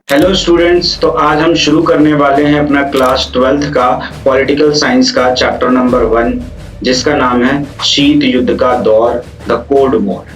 Hello students. तो आज हम शुरू करने वाले हैं अपना क्लास 12th का पॉलिटिकल साइंस का चैप्टर नंबर 1, जिसका नाम है शीत युद्ध का दौर, द कोल्ड वॉर।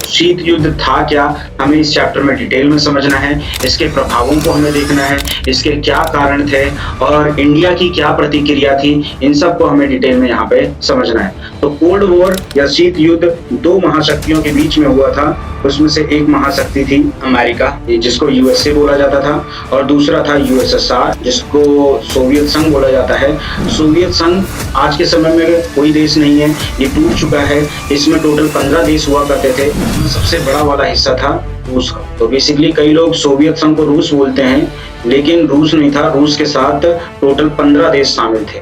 शीत युद्ध था क्या, हमें इस चैप्टर में डिटेल में समझना है। इसके प्रभावों को हमें देखना है, इसके क्या कारण थे और इंडिया की क्या प्रतिक्रिया थी, इन सब को हमें डिटेल में यहाँ पे समझना है। तो कोल्ड वॉर या शीत युद्ध दो महाशक्तियों के बीच में हुआ था। उसमें से एक महाशक्ति थी अमेरिका, जिसको यूएसए बोला जाता था, और दूसरा था यूएसएसआर, जिसको सोवियत संघ बोला जाता है। सोवियत संघ आज के समय में कोई देश नहीं है, ये टूट चुका है। इसमें टोटल 15 देश हुआ करते थे। सबसे बड़ा वाला हिस्सा था रूस का। तो बेसिकली कई लोग सोवियत संघ को रूस बोलते हैं, लेकिन रूस नहीं था। रूस के साथ टोटल 15 देश शामिल थे।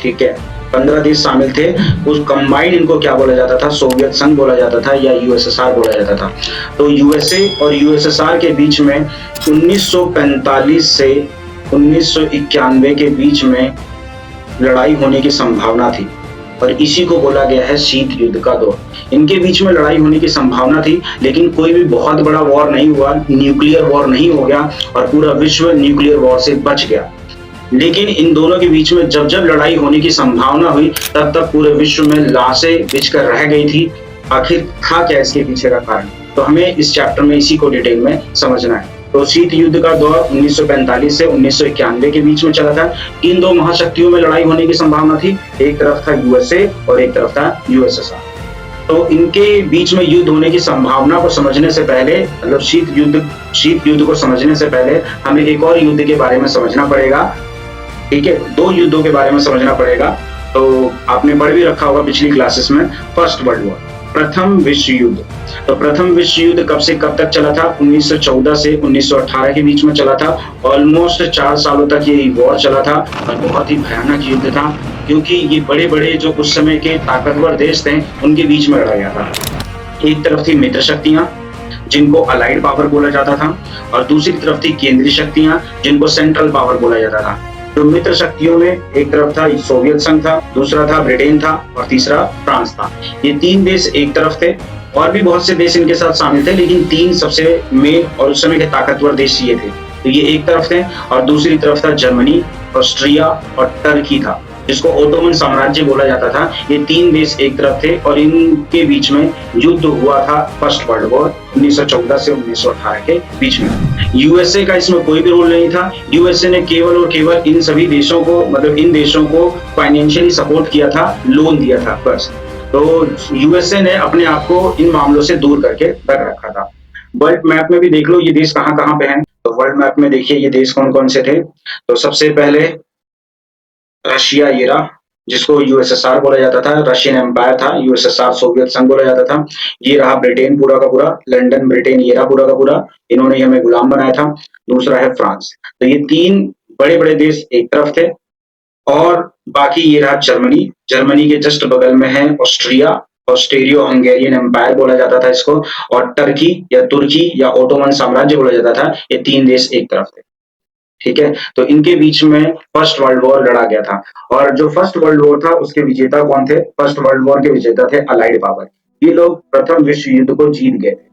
ठीक है, 15 देश शामिल थे। उस कंबाइंड इनको क्या बोला जाता था, सोवियत संघ बोला जाता था या यूएसएसआर बोला जाता था। तो यूएसए और यूएसएसआर के बीच में 1945 से 1991 के बीच में लड़ाई होने की संभावना थी, और इसी को बोला गया है शीत युद्ध का दौर। इनके बीच में लड़ाई होने की संभावना थी, लेकिन कोई भी बहुत बड़ा वॉर नहीं हुआ, न्यूक्लियर वॉर नहीं हो गया और पूरा विश्व न्यूक्लियर वॉर से बच गया। लेकिन इन दोनों के बीच में जब जब लड़ाई होने की संभावना हुई, तब तक पूरे विश्व में लाशें बिछकर रह गई थी। आखिर था क्या इसके पीछे का कारण, तो हमें इस चैप्टर में इसी को डिटेल में समझना है। तो शीत युद्ध का दौर 1945 से 1991 के बीच में चला था। इन दो महाशक्तियों में लड़ाई होने की संभावना थी। एक तरफ था यूएसए और एक तरफ था यूएसएसआर। तो इनके बीच में युद्ध होने की संभावना को समझने से पहले, मतलब शीत युद्ध को समझने से पहले हमें एक और युद्ध के बारे में समझना पड़ेगा। ठीक है, दो युद्धों के बारे में समझना पड़ेगा। तो आपने पढ़ भी रखा होगा पिछली क्लासेस में, फर्स्ट वर्ल्ड वॉर, प्रथम विश्व युद्ध। तो प्रथम विश्व युद्ध कब से कब तक चला था? 1914 से 1918 के बीच में चला था। ऑलमोस्ट 4 सालों तक ये वॉर चला था और बहुत ही भयानक युद्ध था, क्योंकि ये बड़े बड़े जो उस समय के ताकतवर देश थे, उनके बीच में लड़ा गया था। एक तरफ थी मित्र शक्तियां, जिनको अलाइड पावर बोला जाता था, और दूसरी तरफ थी केंद्रीय शक्तियां, जिनको सेंट्रल पावर बोला जाता था। तो मित्र शक्तियों में एक तरफ था सोवियत संघ था, दूसरा था ब्रिटेन था, और तीसरा फ्रांस था। ये 3 देश एक तरफ थे, और भी बहुत से देश इनके साथ शामिल थे, लेकिन 3 सबसे मेन और उस समय के ताकतवर देश ये थे। तो ये एक तरफ थे, और दूसरी तरफ था जर्मनी, ऑस्ट्रिया और टर्की था, जिसको ओटोमन साम्राज्य बोला जाता था। ये 3 देश एक तरफ थे, और इनके बीच में युद्ध हुआ था फर्स्ट वर्ल्ड वॉर 1914 से 1918 के बीच में। यूएसए का इसमें कोई भी रोल नहीं था। यूएसए ने केवल और केवल इन सभी देशों को, मतलब इन देशों को फाइनेंशियली सपोर्ट किया था, लोन दिया था बस। तो यूएसए ने अपने आप को इन मामलों से दूर करके रख रखा था। वर्ल्ड मैप में भी देख लो ये देश कहाँ कहाँ पे हैं। तो वर्ल्ड मैप में देखिए ये देश कौन कौन से थे। तो सबसे पहले रशिया, ये रहा, जिसको यूएसएसआर बोला जाता था, रशियन एम्पायर था। यूएसएसआर सोवियत संघ बोला जाता था। ये रहा ब्रिटेन पूरा का पूरा, लंदन ब्रिटेन, ये रहा पूरा का पूरा, इन्होंने हमें गुलाम बनाया था। दूसरा है फ्रांस। तो ये 3 बड़े बड़े देश एक तरफ थे, और बाकी ये रहा जर्मनी। जर्मनी के जस्ट बगल में है ऑस्ट्रिया, ऑस्ट्रियो हंगेरियन एम्पायर बोला जाता था इसको, और टर्की या तुर्की या ओटोमन साम्राज्य बोला जाता था। ये 3 देश एक तरफ थे। ठीक है, तो इनके बीच में फर्स्ट वर्ल्ड वॉर लड़ा गया था। और जो फर्स्ट वर्ल्ड वॉर था उसके विजेता कौन थे? फर्स्ट वर्ल्ड वॉर के विजेता थे अलाइड पावर। ये लोग प्रथम विश्व युद्ध को जीत गए थे,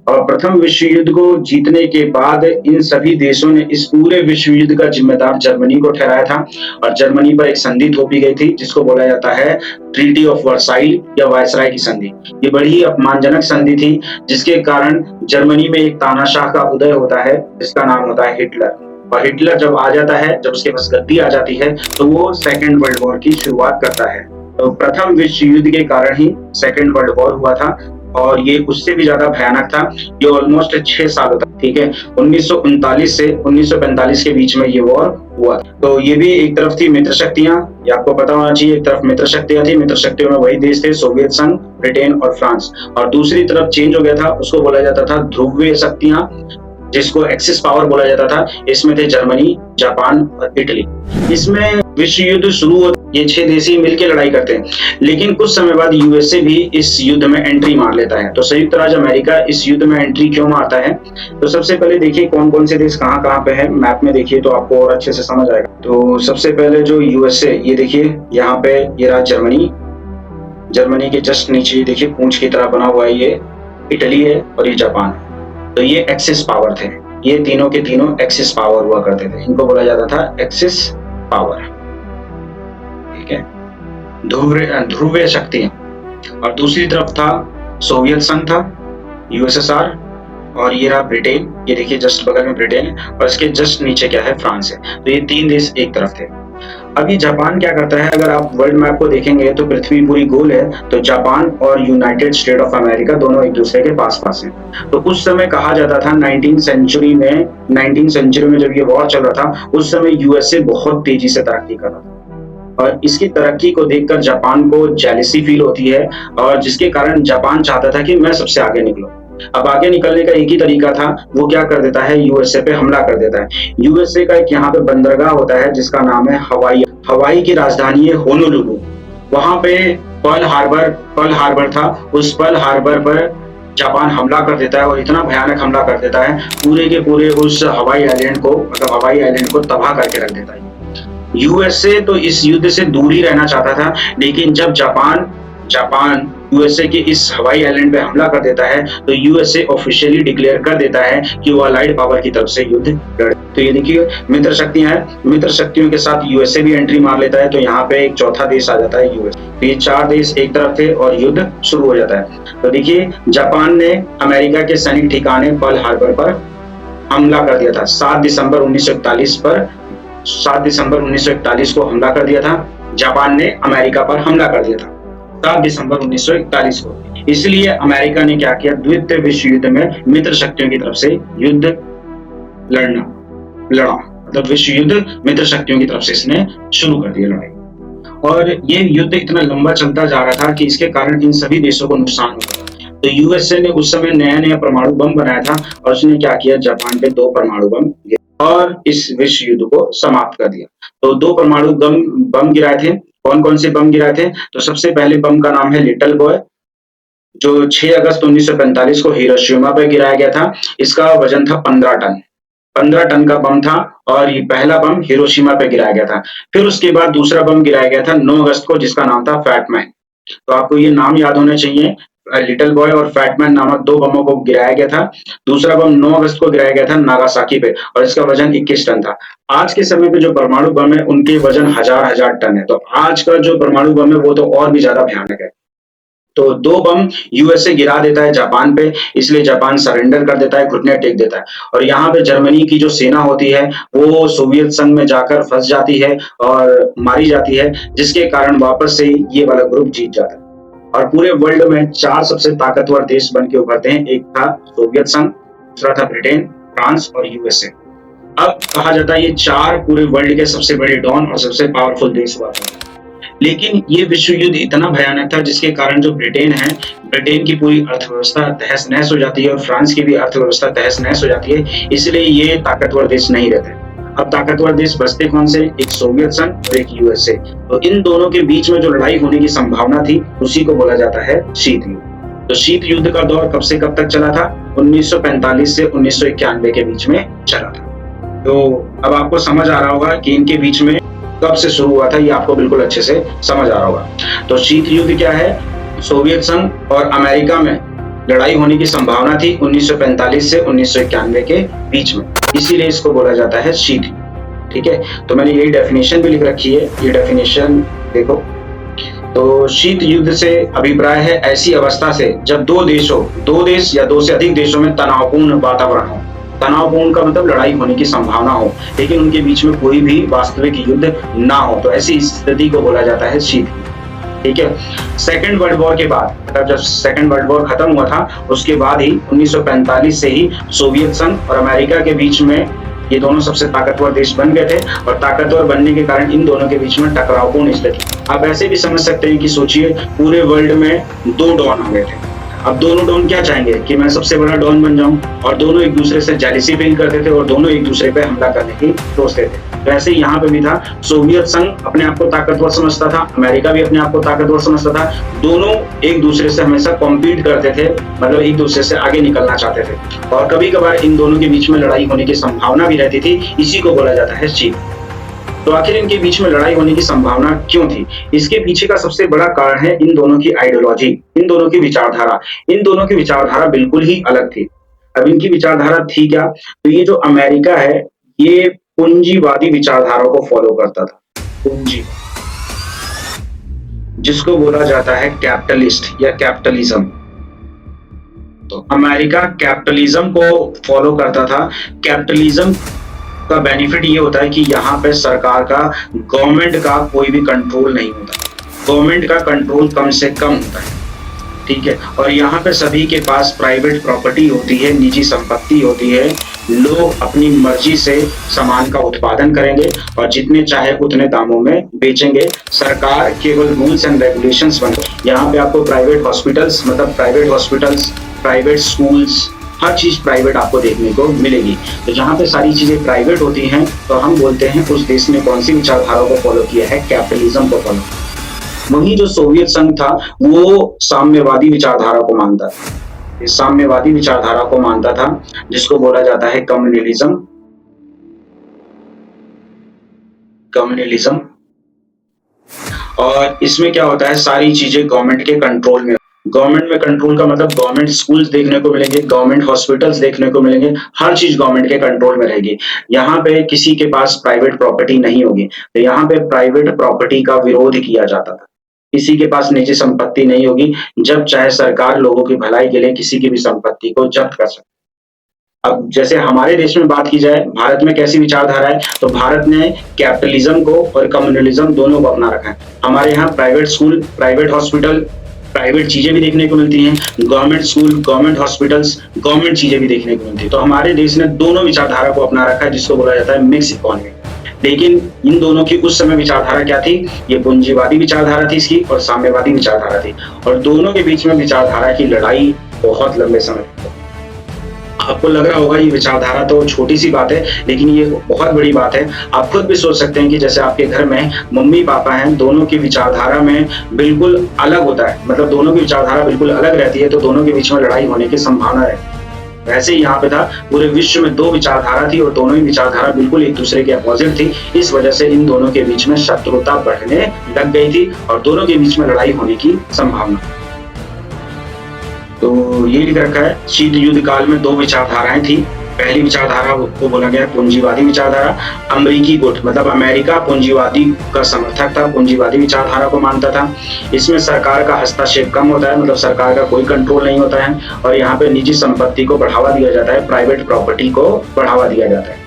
और प्रथम विश्व युद्ध को जीतने के बाद इन सभी देशों ने इस पूरे विश्व युद्ध का जिम्मेदार जर्मनी को ठहराया था, और जर्मनी पर एक संधि थोपी गई थी, जिसको बोला जाता है ट्रीटी ऑफ वर्साइल या वायसराय की संधि। ये बड़ी ही अपमानजनक संधि थी, जिसके कारण जर्मनी में एक तानाशाह का उदय होता है, जिसका नाम होता है हिटलर। और हिटलर जब आ जाता है, जब उसके पास गद्दी आ जाती है, तो वो सेकेंड वर्ल्ड वॉर की शुरुआत करता है। तो प्रथम विश्व युद्ध के कारण ही सेकेंड वर्ल्ड वॉर हुआ था, और ये उससे भी ज्यादा भयानक था। ये ऑलमोस्ट 6 सालों तक, ठीक है, 1939 से 1945 के बीच में ये वॉर हुआ। तो ये भी एक तरफ थी मित्र शक्तियां, ये आपको पता होना चाहिए। एक तरफ मित्र शक्तियां थी, मित्र शक्तियों में वही देश थे, सोवियत संघ, ब्रिटेन और फ्रांस। और दूसरी तरफ चेंज हो गया था, उसको बोला जाता था ध्रुवीय शक्तियां, जिसको एक्सिस पावर बोला जाता था। इसमें थे जर्मनी, जापान और इटली। इसमें विश्व युद्ध शुरू होता, ये 6 देश ही मिलकर लड़ाई करते हैं, लेकिन कुछ समय बाद यूएसए भी इस युद्ध में एंट्री मार लेता है। तो संयुक्त राज्य अमेरिका इस युद्ध में एंट्री क्यों मारता है? तो सबसे पहले देखिए कौन कौन से देश कहाँ कहाँ पे है, मैप में देखिए तो आपको और अच्छे से समझ आएगा। तो सबसे पहले जो यूएसए, ये देखिए यहाँ पे ये रहा जर्मनी। जर्मनी के जस्ट नीचे देखिए पूंछ की तरह बना हुआ है, ये इटली है और ये जापान है। तो ये एक्सिस पावर थे। ये तीनों के तीनों एक्सिस पावर हुआ करते थे, इनको बोला जाता था एक्सिस पावर। ठीक है, ध्रुवीय शक्तियां। और दूसरी तरफ था सोवियत संघ था, यूएसएसआर, और ये रहा ब्रिटेन। ये देखिए जस्ट बगल में ब्रिटेन है और इसके जस्ट नीचे क्या है, फ्रांस है। तो ये तीन देश एक तरफ थे। अभी जापान क्या करता है, अगर आप वर्ल्ड मैप को देखेंगे तो पृथ्वी पूरी गोल है, तो जापान और यूनाइटेड स्टेट ऑफ अमेरिका दोनों एक दूसरे के पास पास हैं। तो उस समय कहा जाता था 19th सेंचुरी में जब ये वॉर चल रहा था, उस समय यूएसए बहुत तेजी से तरक्की कर रहा था और इसकी तरक्की को देखकर जापान को जेलसी फील होती है, और जिसके कारण जापान चाहता था कि मैं सबसे आगे निकलूं। अब आगे निकलने का एक ही तरीका था, वो क्या कर देता है, यूएसए पे हमला कर देता है। यूएसए का एक यहाँ पे बंदरगाह होता है जिसका नाम है हवाई। हवाई की राजधानी है होनोलुलु। वहां पे पर्ल हार्बर था। उस पर्ल हार्बर पर जापान हमला कर देता है और इतना भयानक हमला कर देता है, पूरे के पूरे उस हवाई आइलैंड को तबाह करके रख देता है। यूएसए तो इस युद्ध से दूर ही रहना चाहता था, लेकिन जब जापान यूएसए के इस हवाई आइलैंड पे हमला कर देता है, तो यूएसए ऑफिशियली डिक्लेयर कर देता है कि वो अलाइड पावर की तरफ से युद्ध लड़े। तो ये देखिए मित्र शक्तियां हैं, मित्र शक्तियों के साथ यूएसए भी एंट्री मार लेता है, तो यहाँ पे एक चौथा देश आ जाता है यूएसए। तो ये चार देश एक तरफ थे और युद्ध शुरू हो जाता है। तो देखिए जापान ने अमेरिका के सैनिक ठिकाने पर्ल हार्बर पर हमला कर दिया था। 7 दिसंबर 1941 को हमला कर दिया था। जापान ने अमेरिका पर हमला कर दिया था 7 दिसंबर 1941 को। इसलिए अमेरिका ने क्या किया, द्वितीय विश्व युद्ध में मित्र शक्तियों की तरफ से युद्ध लड़ा, मतलब विश्व युद्ध मित्र शक्तियों की तरफ से इसने शुरू कर दिया लड़ाई। और ये युद्ध इतना लंबा चलता जा रहा था कि इसके कारण इन सभी देशों को नुकसान हुआ। तो यूएसए ने उस समय नया परमाणु बम बनाया था और उसने क्या किया, जापान पे 2 परमाणु बम और इस विश्व युद्ध को समाप्त कर दिया। तो 2 परमाणु बम गिराए थे। कौन कौन से बम गिराए थे, तो सबसे पहले बम का नाम है लिटिल बॉय, जो 6 अगस्त 1945 को हिरोशिमा पर गिराया गया था। इसका वजन था 15 टन का बम था और ये पहला बम हिरोशिमा पे गिराया गया था। फिर उसके बाद दूसरा बम गिराया गया था 9 अगस्त को, जिसका नाम था फैटमैन। तो आपको ये नाम याद होने चाहिए, लिटिल बॉय और फैटमैन नामक 2 बमों को गिराया गया था। दूसरा बम 9 अगस्त को गिराया गया था नागासाकी पे और इसका वजन 21 टन था। आज के समय पे जो परमाणु बम है उनके वजन हजार टन है। तो आज का जो परमाणु बम है वो तो और भी ज्यादा भयानक है। तो 2 बम यूएसए गिरा देता है जापान पे, इसलिए जापान सरेंडर कर देता है, घुटने टेक देता है। और यहाँ पे जर्मनी की जो सेना होती है वो सोवियत संघ में जाकर फंस जाती है और मारी जाती है, जिसके कारण वापस से ये वाला ग्रुप जीत जाता है। और पूरे वर्ल्ड में 4 सबसे ताकतवर देश बन के उभरते हैं। एक था सोवियत संघ, दूसरा था ब्रिटेन, फ्रांस और यूएसए। अब कहा जाता है ये 4 पूरे वर्ल्ड के सबसे बड़े डॉन और सबसे पावरफुल देश हुआ था। लेकिन ये विश्व युद्ध इतना भयानक था जिसके कारण जो ब्रिटेन है, ब्रिटेन की पूरी अर्थव्यवस्था तहस नहस हो जाती है और फ्रांस की भी अर्थव्यवस्था तहस नहस हो जाती है। इसलिए ये ताकतवर देश नहीं रहते। अब ताकतवर देश बचते कौन से, एक सोवियत संघ और एक यूएसए। तो इन दोनों के बीच में जो लड़ाई होने की संभावना थी उसी को बोला जाता है शीत युद्ध। तो शीत युद्ध का दौर कब से कब तक चला था, 1945 से 1991 के बीच में चला था। तो अब आपको समझ आ रहा होगा कि इनके बीच में कब से शुरू हुआ था, ये आपको बिल्कुल अच्छे से समझ आ रहा होगा। तो शीत युद्ध क्या है, सोवियत संघ और अमेरिका में लड़ाई होने की संभावना थी 1945 से 1991 के बीच में, इसीलिए इसको बोला जाता है शीत युद्ध। ठीक है, तो मैंने यही डेफिनेशन भी लिख रखी है, ये डेफिनेशन देखो। तो शीत युद्ध से अभिप्राय है ऐसी अवस्था से जब 2 देश या 2 से अधिक देशों में तनावपूर्ण वातावरण हो। तनावपूर्ण का मतलब लड़ाई होने की संभावना हो, लेकिन उनके बीच में कोई भी वास्तविक युद्ध ना हो, तो ऐसी स्थिति को बोला जाता है शीत युद्ध। ठीक है, सेकेंड वर्ल्ड वॉर के बाद, मतलब जब सेकेंड वर्ल्ड वॉर खत्म हुआ था उसके बाद ही 1945 से ही सोवियत संघ और अमेरिका के बीच में ये दोनों सबसे ताकतवर देश बन गए थे और ताकतवर बनने के कारण इन दोनों के बीच में टकरावपूर्ण स्थिति। आप ऐसे भी समझ सकते हैं कि सोचिए पूरे वर्ल्ड में 2 डॉन हो गए थे। अब दोनों डॉन क्या चाहेंगे कि मैं सबसे बड़ा डॉन बन जाऊं, और दोनों एक दूसरे से जेलसी फील करते थे और दोनों एक दूसरे पे हमला करने की सोचते थे। तो ऐसे ही यहाँ पे भी था, सोवियत संघ अपने आप को ताकतवर समझता था, अमेरिका भी अपने आप को ताकतवर समझता था। दोनों एक दूसरे से हमेशा कॉम्पीट करते थे, मतलब एक दूसरे से आगे निकलना चाहते थे और कभी कभार इन दोनों के बीच में लड़ाई होने की संभावना भी रहती थी, इसी को बोला जाता है शीत। तो आखिर इनके बीच में लड़ाई होने की संभावना क्यों थी, इसके पीछे का सबसे बड़ा कारण है इन दोनों की आइडियोलॉजी, इन दोनों की विचारधारा। इन दोनों की विचारधारा बिल्कुल ही अलग थी। अब इनकी विचारधारा थी क्या? तो ये जो अमेरिका है, ये पूंजीवादी विचारधारा को फॉलो करता था। पूंजी, जिसको बोला जाता है कैपिटलिस्ट या कैपिटलिज्म। तो अमेरिका कैपिटलिज्म को फॉलो करता था। कैपिटलिज्म का बेनिफिट ये होता है कि यहाँ पे सरकार का, गवर्नमेंट का कोई भी कंट्रोल नहीं होता। गवर्नमेंट का कंट्रोल कम से कम होता है, ठीक है। और यहाँ पे सभी के पास प्राइवेट प्रॉपर्टी होती है, निजी संपत्ति होती है। लोग अपनी मर्जी से सामान का उत्पादन करेंगे और जितने चाहे उतने दामों में बेचेंगे। सरकार केवल रूल्स एंड रेगुलेशंस बना। यहाँ पे आपको प्राइवेट हॉस्पिटल्स, प्राइवेट स्कूल्स, हर चीज प्राइवेट आपको देखने को मिलेगी। तो जहाँ पे सारी चीजें प्राइवेट होती हैं, तो हम बोलते हैं उस देश ने कौन सी विचारधारा को फॉलो किया है? कैपिटलिज्म को फॉलो। वही जो सोवियत संघ था, वो साम्यवादी विचारधारा को मानता था। इस साम्यवादी विचारधारा को मानता था, जिसको बोला जाता है कम्युनलिज्म। और इसमें क्या होता है, सारी चीजें गवर्नमेंट के कंट्रोल में। गवर्नमेंट में कंट्रोल का मतलब गवर्नमेंट स्कूल्स देखने को मिलेंगे, गवर्नमेंट हॉस्पिटल्स देखने को मिलेंगे, हर चीज गवर्नमेंट के कंट्रोल में रहेगी। यहाँ पे किसी के पास प्राइवेट प्रॉपर्टी नहीं होगी। तो यहाँ पे प्राइवेट प्रॉपर्टी का विरोध किया जाता था। किसी के पास निजी संपत्ति नहीं होगी। जब चाहे सरकार लोगों की भलाई के लिए किसी की भी संपत्ति को जब्त कर सकती। अब जैसे हमारे देश में बात की जाए, भारत में कैसी विचारधारा है, तो भारत ने कैपिटलिज्म को और कम्युनलिज्म दोनों को अपना रखा है। हमारे यहाँ private school, private hospital, private चीजें भी देखने को मिलती हैं, government school, government hospitals, government चीजें भी देखने को मिलती है। तो हमारे देश ने दोनों विचारधारा को अपना रखा है, जिसको बोला जाता है मिक्स इकोनॉमी। लेकिन इन दोनों की उस समय विचारधारा क्या थी? ये पूंजीवादी विचारधारा थी इसकी, और साम्यवादी विचारधारा थी। और दोनों के बीच में विचारधारा की लड़ाई बहुत लंबे समय तक। आपको लग रहा होगा ये विचारधारा तो छोटी सी बात है, लेकिन ये बहुत बड़ी बात है। आप खुद भी सोच सकते हैं कि जैसे आपके घर में मम्मी पापा हैं, दोनों की विचारधारा में बिल्कुल अलग होता है, मतलब दोनों की विचारधारा बिल्कुल अलग रहती है, तो दोनों के बीच में लड़ाई होने की संभावना है। वैसे ही यहाँ पे था, पूरे विश्व में दो विचारधारा थी और दोनों ही विचारधारा बिल्कुल एक दूसरे के अपोजिट थी। इस वजह से इन दोनों के बीच में शत्रुता बढ़ने लग गई थी और दोनों के बीच में लड़ाई होने की संभावना। तो ये लिख रखा है, शीत युद्ध काल में दो विचारधाराएं थी। पहली विचारधारा को बोला गया पूंजीवादी विचारधारा। अमेरिकी गुट मतलब अमेरिका पूंजीवादी का समर्थक था, पूंजीवादी विचारधारा को मानता था। इसमें सरकार का हस्तक्षेप कम होता है, मतलब सरकार का कोई कंट्रोल नहीं होता है। और यहाँ पे निजी संपत्ति को बढ़ावा दिया जाता है, प्राइवेट प्रॉपर्टी को बढ़ावा दिया जाता है।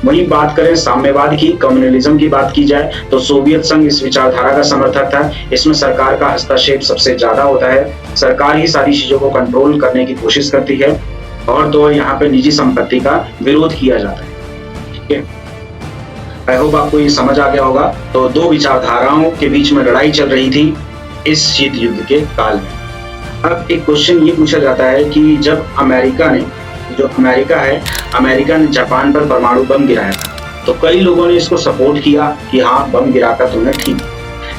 वहीं बात करें साम्यवाद की, कम्युनलिज्म की बात की जाए, तो सोवियत संघ इस विचारधारा का समर्थक था। इसमें सरकार का हस्तक्षेप सबसे ज्यादा होता है, सरकार ही सारी चीजों को कंट्रोल करने की कोशिश करती है। और तो यहाँ पे निजी संपत्ति का विरोध किया जाता है। ठीक है, आई होप आपको ये समझ आ गया होगा। तो दो विचारधाराओं के बीच में लड़ाई चल रही थी इस शीत युद्ध के काल में। अब एक क्वेश्चन ये पूछा जाता है कि जब अमेरिका ने जापान पर परमाणु बम गिराया था, तो कई लोगों ने इसको सपोर्ट किया कि हाँ बम गिराकर तुमने ठीक,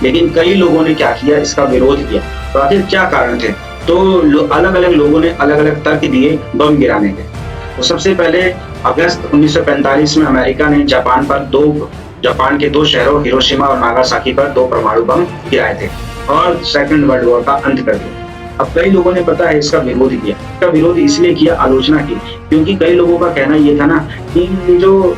लेकिन कई लोगों ने क्या किया, इसका विरोध किया। तो आखिर क्या कारण थे? तो अलग अलग लोगों ने अलग अलग तर्क दिए बम गिराने के। तो सबसे पहले अगस्त 1945 में अमेरिका ने जापान के दो शहरों हिरोशिमा और नागासाकी पर दो परमाणु बम गिराए थे और सेकंड वर्ल्ड वॉर का अंत कर दिया। अब कई लोगों ने पता है इसका विरोध किया। इसका विरोध इसलिए किया, आलोचना की, क्योंकि कई लोगों का कहना ये था ना कि ये जो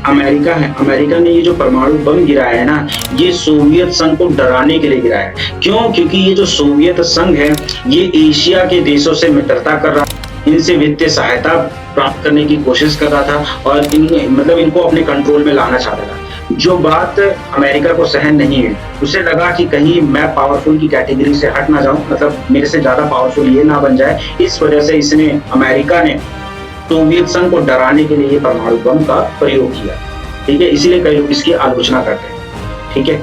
अमेरिका ने ये जो परमाणु बम गिराया है ना, ये सोवियत संघ को डराने के लिए गिराया है। क्यों? क्योंकि ये जो सोवियत संघ है, ये एशिया के देशों से मित्रता कर रहा, इनसे वित्तीय सहायता प्राप्त करने की कोशिश कर रहा था और इनको अपने कंट्रोल में लाना चाहता था। जो बात अमेरिका को सहन नहीं है, उसे लगा कि कहीं मैं पावरफुल की कैटेगरी से हट ना जाऊं, मतलब मेरे से ज्यादा पावरफुल ये ना बन जाए। इस वजह से अमेरिका ने सोवियत संघ को डराने के लिए परमाणु बम का प्रयोग किया। ठीक है, इसीलिए कई लोग इसकी आलोचना करते हैं। ठीक है,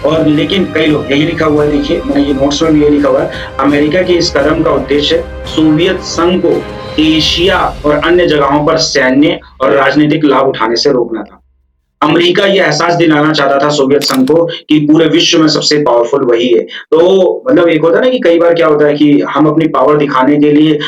और लेकिन कई लोग, यही लिखा हुआ है, देखिए मैंने ये नोट्स में भी ये लिखा हुआ है, अमेरिका के इस कदम का उद्देश्य सोवियत संघ को एशिया और अन्य जगहों पर सैन्य और राजनीतिक लाभ उठाने से रोकना था। अमेरिका ये एहसास दिलाना चाहता था सोवियत संघ को कि पूरे विश्व में सबसे पावरफुल वही है। तो मतलब एक होता है ना कि कई बार क्या होता है कि हम अपनी पावर दिखाने के लिए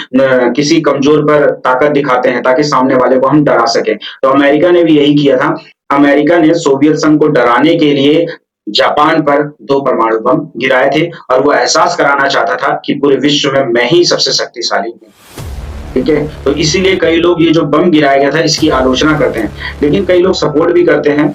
किसी कमजोर पर ताकत दिखाते हैं ताकि सामने वाले को हम डरा सके। तो अमेरिका ने भी यही किया था। अमेरिका ने सोवियत संघ को डराने के लिए जापान पर दो परमाणु बम गिराए थे और वो एहसास कराना चाहता था कि पूरे विश्व में मैं ही सबसे शक्तिशाली हूँ। ठीक है। तो इसीलिए कई लोग ये जो बम गिराया गया था इसकी आलोचना करते हैं, लेकिन कई लोग सपोर्ट भी करते हैं।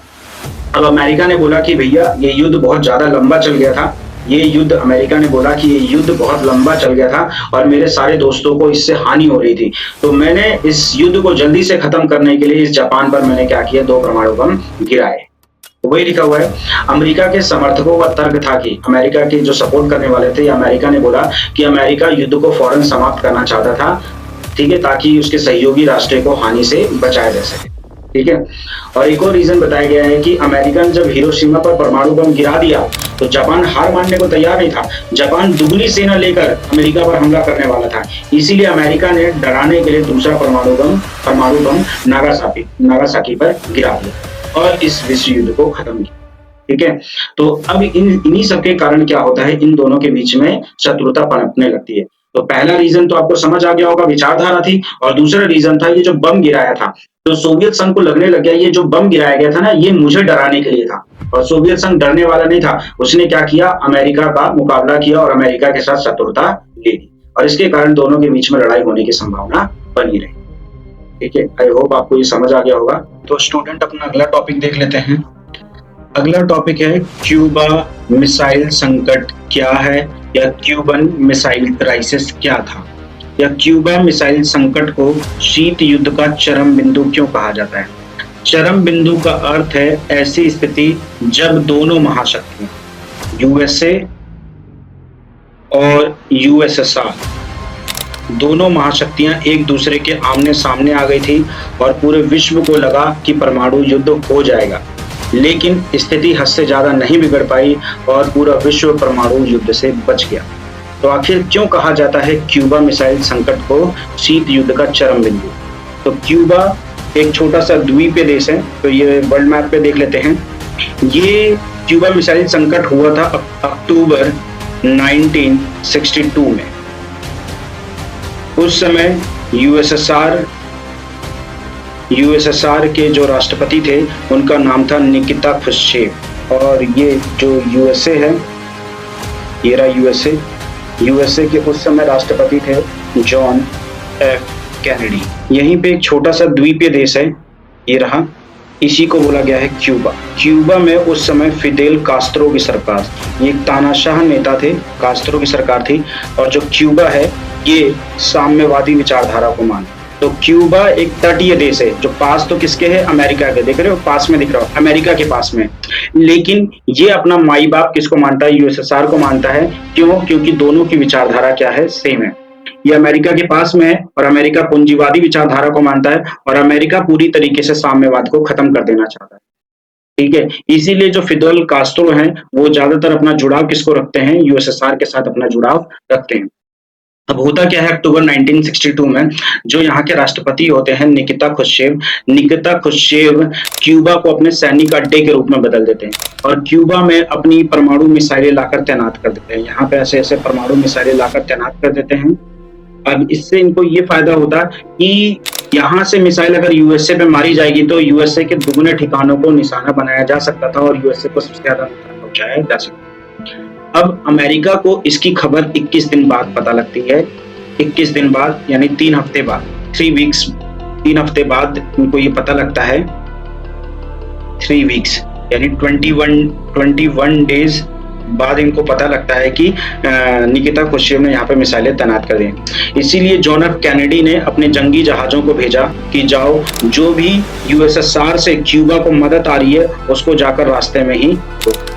अब अमेरिका ने बोला कि भैया ये युद्ध बहुत ज्यादा लंबा चल गया था, ये युद्ध, अमेरिका ने बोला कि ये युद्ध बहुत लंबा चल गया था और मेरे सारे दोस्तों को इससे हानि हो रही थी, तो मैंने इस युद्ध को जल्दी से खत्म करने के लिए इस जापान पर मैंने क्या किया, 2 परमाणु बम गिराए। वही लिखा हुआ है। अमेरिका के समर्थकों का तर्क था कि अमेरिका के जो सपोर्ट करने वाले थे, अमेरिका ने बोला कि अमेरिका युद्ध को फौरन समाप्त करना चाहता था, ठीक है, ताकि उसके सहयोगी राष्ट्र को हानि से बचाया जा सके, ठीक है। और एक और रीजन बताया गया है कि अमेरिका ने जब हिरोशिमा पर परमाणु बम गिरा दिया तो जापान हार मानने को तैयार नहीं था। जापान दुगनी सेना लेकर अमेरिका पर हमला करने वाला था, इसीलिए अमेरिका ने डराने के लिए दूसरा परमाणु बम नागासाकी पर गिरा दिया और इस विश्व युद्ध को खत्म किया, ठीक है। तो अब इन्हीं सब के कारण क्या होता है, इन दोनों के बीच में शत्रुता पनपने लगती है। तो पहला रीजन तो आपको समझ आ गया होगा, विचारधारा थी, और दूसरा रीजन था ये जो बम गिराया था। तो सोवियत संघ को लगने लग गया ये जो बम गिराया गया था ना, ये मुझे डराने के लिए था, और सोवियत संघ डरने वाला नहीं था। उसने क्या किया, अमेरिका का मुकाबला किया और अमेरिका के साथ शत्रुता ले ली, और इसके कारण दोनों के बीच में लड़ाई होने की संभावना बनी रही, ठीक है। आई होप आपको ये समझ आ गया होगा। तो स्टूडेंट अपना अगला टॉपिक देख लेते हैं। अगला टॉपिक है क्यूबा मिसाइल संकट क्या है, या क्यूबन मिसाइल क्राइसिस क्या था, या क्यूबा मिसाइल संकट को शीत युद्ध का चरम बिंदु क्यों कहा जाता है। चरम बिंदु का अर्थ है ऐसी स्थिति जब दोनों महाशक्तियां यूएसए और यूएसएसआर, दोनों महाशक्तियां एक दूसरे के आमने सामने आ गई थी और पूरे विश्व को लगा कि परमाणु युद्ध हो जाएगा, लेकिन स्थिति हद से ज्यादा नहीं बिगड़ पाई और पूरा विश्व परमाणु युद्ध से बच गया। तो आखिर क्यों कहा जाता है क्यूबा मिसाइल संकट को शीत युद्ध का चरम बिंदु। तो क्यूबा एक छोटा सा द्वीपीय देश है, तो ये वर्ल्ड मैप पे देख लेते हैं। ये क्यूबा मिसाइल संकट हुआ था अक्टूबर 1962 में। उस समय यूएसएसआर के जो राष्ट्रपति थे उनका नाम था निकिता खुश्चेव, और ये जो यूएसए है, ये रहा यूएसए के उस समय राष्ट्रपति थे जॉन एफ कैनेडी। यहीं पे एक छोटा सा द्वीपीय देश है, ये रहा, इसी को बोला गया है क्यूबा। क्यूबा में उस समय फिदेल कास्त्रो की सरकार, ये एक तानाशाह नेता थे, कास्त्रो की सरकार थी, और जो क्यूबा है ये साम्यवादी विचारधारा को मानता। तो क्यूबा एक तटीय देश है, जो पास तो किसके है, अमेरिका के, देख रहे हो पास में दिख रहा हो, अमेरिका के पास में, लेकिन ये अपना माई बाप किसको मानता है, यूएसएसआर को मानता है। क्यों? क्योंकि दोनों की विचारधारा क्या है, सेम है। ये अमेरिका के पास में है और अमेरिका पूंजीवादी विचारधारा को मानता है, और अमेरिका पूरी तरीके से साम्यवाद को खत्म कर देना चाहता है, ठीक है। इसीलिए जो फिदेल कास्त्रो हैं वो ज्यादातर अपना जुड़ाव किसको रखते हैं, यूएसएसआर के साथ अपना जुड़ाव रखते हैं। अब होता क्या है, अक्टूबर 1962 में जो यहाँ के राष्ट्रपति होते हैं निकिता खुश्चेव क्यूबा को अपने सैनिक अड्डे के रूप में बदल देते हैं और क्यूबा में अपनी परमाणु मिसाइलें लाकर तैनात कर देते हैं। यहाँ पे ऐसे ऐसे परमाणु मिसाइलें लाकर तैनात कर देते हैं। अब इससे इनको ये फायदा होता कि यहाँ से मिसाइल अगर यूएसए पे मारी जाएगी तो यूएसए के दुगने ठिकानों को निशाना बनाया जा सकता था और यूएसए को सबसे ज्यादा नुकसान पहुंचाया जा सकता। अब अमेरिका को इसकी खबर 21 दिन बाद पता लगती है। 21 दिन बाद यानी 3 हफ्ते बाद, 3 हफ्ते बाद उनको ये पता लगता है। 3 वीक्स यानी 21 डेज बाद इनको पता लगता है कि निकिता खुश्चेव ने यहाँ पे मिसाइलें तैनात कर दी। इसीलिए जॉन एफ कैनेडी ने अपने जंगी जहाजों को भेजा कि जाओ, जो भी यूएसएसआर से क्यूबा को मदद आ रही है उसको जाकर रास्ते में ही,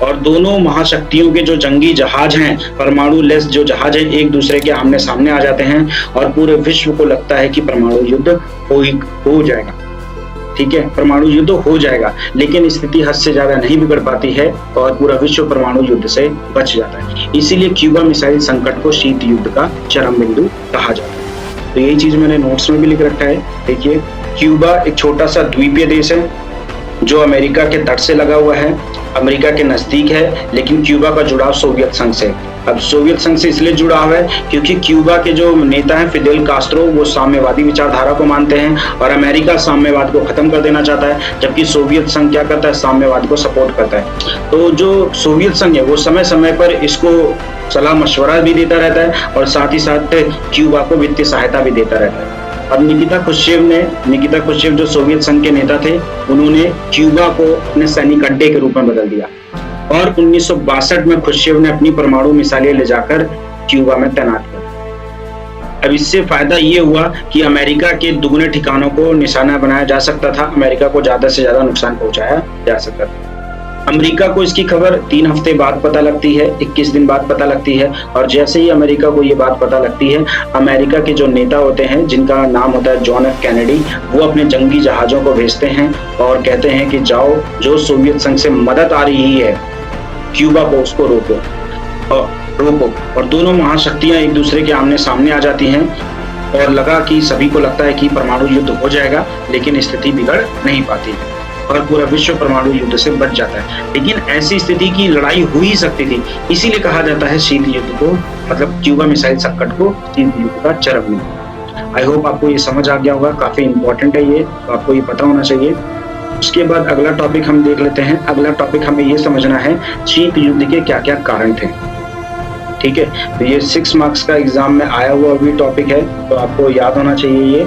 और दोनों महाशक्तियों के जो जंगी जहाज हैं, परमाणु लेस जो जहाज हैं, एक दूसरे के आमने सामने आ जाते हैं और पूरे विश्व को लगता है कि परमाणु युद्ध हो जाएगा, ठीक है, परमाणु युद्ध हो जाएगा। लेकिन स्थिति हद से ज्यादा नहीं बिगड़ पाती है और पूरा विश्व परमाणु युद्ध से बच जाता है। इसीलिए क्यूबा मिसाइल संकट को शीत युद्ध का चरम बिंदु कहा जाता है। तो यही चीज मैंने नोट्स में भी लिख रखा है। देखिए, क्यूबा एक छोटा सा द्वीपीय देश है जो अमेरिका के तट से लगा हुआ है, अमेरिका के नजदीक है, लेकिन क्यूबा का जुड़ाव सोवियत संघ से। अब सोवियत संघ से इसलिए जुड़ा हुआ है क्योंकि क्यूबा के जो नेता हैं फिदेल कास्त्रो, वो साम्यवादी विचारधारा को मानते हैं और अमेरिका साम्यवाद को खत्म कर देना चाहता है, जबकि सोवियत संघ क्या करता है, साम्यवाद को सपोर्ट करता है। तो जो सोवियत संघ है वो समय समय पर इसको सलाह मशवरा भी देता रहता है और साथ ही साथ क्यूबा को वित्तीय सहायता भी देता रहता है। अब निकिता खुश्चेव जो सोवियत संघ के नेता थे, उन्होंने क्यूबा को अपने सैनिक अड्डे के रूप में बदल दिया और 1962 में खुश्चेव ने अपनी परमाणु मिसाइलें ले जाकर क्यूबा में तैनात कर दी। अब इससे फायदा ये हुआ कि अमेरिका के दुगने ठिकानों को निशाना बनाया जा सकता था, अमेरिका को ज्यादा से ज्यादा नुकसान पहुंचाया जा सकता था। अमेरिका को इसकी खबर 3 हफ्ते बाद पता लगती है, 21 दिन बाद पता लगती है, और जैसे ही अमेरिका को ये बात पता लगती है, अमेरिका के जो नेता होते हैं जिनका नाम होता है जॉन एफ कैनेडी, वो अपने जंगी जहाजों को भेजते हैं और कहते हैं कि जाओ, जो सोवियत संघ से मदद आ रही है क्यूबा को, उसको रोको। और दोनों महाशक्तियां एक दूसरे के आमने सामने आ जाती हैं और सभी को लगता है कि परमाणु युद्ध हो जाएगा, लेकिन स्थिति बिगड़ नहीं पाती और पूरा विश्व परमाणु युद्ध से बच जाता है। लेकिन ऐसी स्थिति की लड़ाई हो ही सकती थी, इसीलिए कहा जाता है शीत युद्ध को, मतलब क्यूबा मिसाइल संकट को शीत युद्ध का चरम युद्ध। आई होप आपको ये समझ आ गया होगा, काफी इंपॉर्टेंट है ये, तो आपको ये पता होना चाहिए। उसके बाद अगला टॉपिक हम देख लेते हैं। अगला टॉपिक हमें ये समझना है शीत युद्ध के क्या क्या कारण थे। ठीक है, तो ये 6 मार्क्स का एग्जाम में आया हुआ भी टॉपिक है, तो आपको याद होना चाहिए ये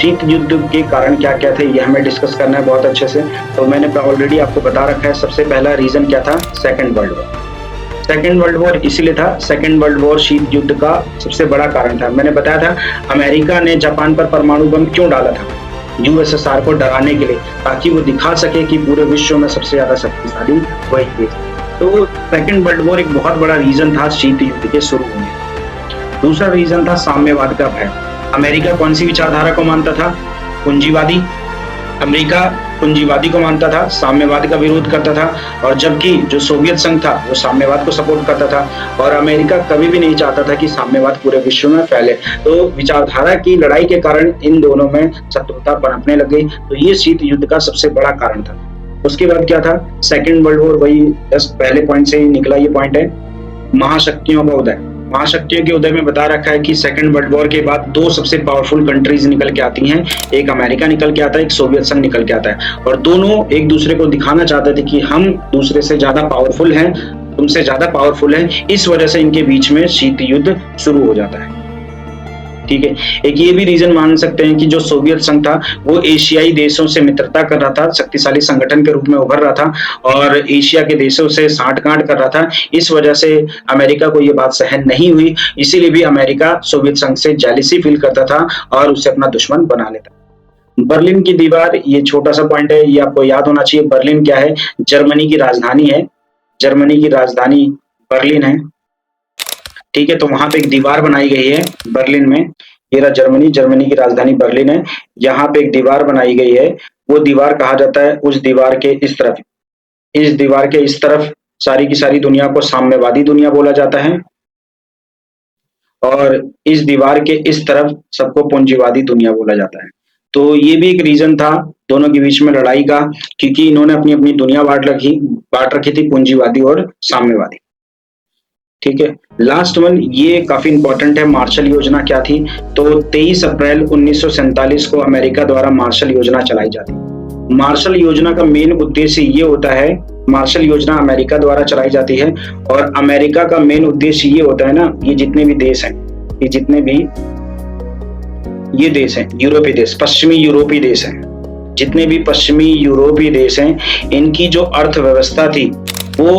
शीत युद्ध के कारण क्या क्या थे, ये हमें डिस्कस करना है बहुत अच्छे से। तो मैंने ऑलरेडी आपको बता रखा है, सबसे पहला रीजन क्या था, second world war. Second world war इसीलिए था, सेकेंड वर्ल्ड वॉर शीत युद्ध का सबसे बड़ा कारण था। मैंने बताया था अमेरिका ने जापान पर परमाणु बम क्यों डाला था, यूएसएसआर को डराने के लिए, ताकि वो दिखा सके कि पूरे विश्व में सबसे ज्यादा शक्तिशाली वही देश। तो सेकेंड वर्ल्ड वॉर एक बहुत बड़ा रीजन था शीत युद्ध के शुरू होने। दूसरा रीजन था साम्यवाद का भय। अमेरिका कौन सी विचारधारा को मानता था, पूंजीवादी। अमेरिका पूंजीवादी को मानता था, साम्यवाद का विरोध करता था, और जबकि जो सोवियत संघ था वो साम्यवाद को सपोर्ट करता था, और अमेरिका कभी भी नहीं चाहता था कि साम्यवाद पूरे विश्व में फैले। तो विचारधारा की लड़ाई के कारण इन दोनों में शत्रुता पनपने लग गई। तो ये शीत युद्ध का सबसे बड़ा कारण था। उसके बाद क्या था, सेकेंड वर्ल्ड वॉर, वही जस्ट पहले पॉइंट से ही निकला ये पॉइंट है, महाशक्तियों का उदय। महाशक्तियों के उदय में बता रखा है कि सेकेंड वर्ल्ड वॉर के बाद 2 सबसे पावरफुल कंट्रीज निकल के आती हैं, एक अमेरिका निकल के आता है, एक सोवियत संघ निकल के आता है, और दोनों एक दूसरे को दिखाना चाहते थे कि हम दूसरे से ज्यादा पावरफुल हैं, तुमसे ज्यादा पावरफुल हैं। इस वजह से इनके बीच में शीत युद्ध शुरू हो जाता है। ठीक है, एक ये भी रीजन मान सकते हैं कि जो सोवियत संघ था वो एशियाई देशों से मित्रता कर रहा था, शक्तिशाली संगठन के रूप में उभर रहा था और एशिया के देशों से साठगांठ कर रहा था। इस वजह से अमेरिका को ये बात सहन नहीं हुई, इसीलिए भी अमेरिका सोवियत संघ से जेलसी फील करता था और उसे अपना दुश्मन बना लेता। बर्लिन की दीवार, ये छोटा सा पॉइंट है, ये आपको याद होना चाहिए। बर्लिन क्या है, जर्मनी की राजधानी है, जर्मनी की राजधानी बर्लिन है। ठीक है, तो वहां पे एक दीवार बनाई गई है बर्लिन में, ये रहा जर्मनी की राजधानी बर्लिन है, यहाँ पे एक दीवार बनाई गई है। वो दीवार कहा जाता है, उस दीवार के इस तरफ, इस दीवार के इस तरफ सारी की सारी दुनिया को साम्यवादी दुनिया बोला जाता है, और इस दीवार के इस तरफ सबको पूंजीवादी दुनिया बोला जाता है। तो ये भी एक रीजन था दोनों के बीच में लड़ाई का, क्योंकि इन्होंने अपनी अपनी दुनिया बांट रखी थी, पूंजीवादी और साम्यवादी। ठीक है, लास्ट वन ये काफी इंपॉर्टेंट है, मार्शल योजना क्या थी। तो 23 अप्रैल 1947 को अमेरिका द्वारा मार्शल योजना चलाई जाती है। मार्शल योजना का मेन उद्देश्य ये होता है, मार्शल योजना अमेरिका द्वारा चलाई जाती है, और अमेरिका का मेन उद्देश्य ये होता है ना, ये जितने भी देश हैं, ये जितने भी ये देश हैं, यूरोपीय देश, पश्चिमी यूरोपीय देश हैं, जितने भी पश्चिमी यूरोपीय देश हैं, इनकी जो अर्थव्यवस्था थी वो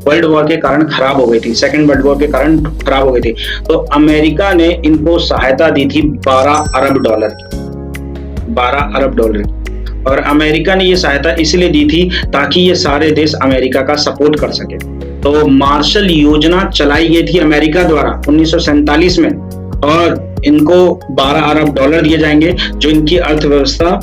वर्ल्ड वॉर के कारण खराब हो गई थी, सेकेंड वर्ल्ड वॉर के कारण खराब हो गई थी। तो अमेरिका ने इनको सहायता दी थी 12 अरब डॉलर की, 12 अरब डॉलर की। और अमेरिका ने ये सहायता इसलिए दी थी ताकि ये सारे देश अमेरिका का सपोर्ट कर सके। तो मार्शल योजना चलाई गई थी अमेरिका द्वारा 1947 में, और इनको 12 अरब डॉलर दिए जाएंगे, जो इनकी अर्थव्यवस्था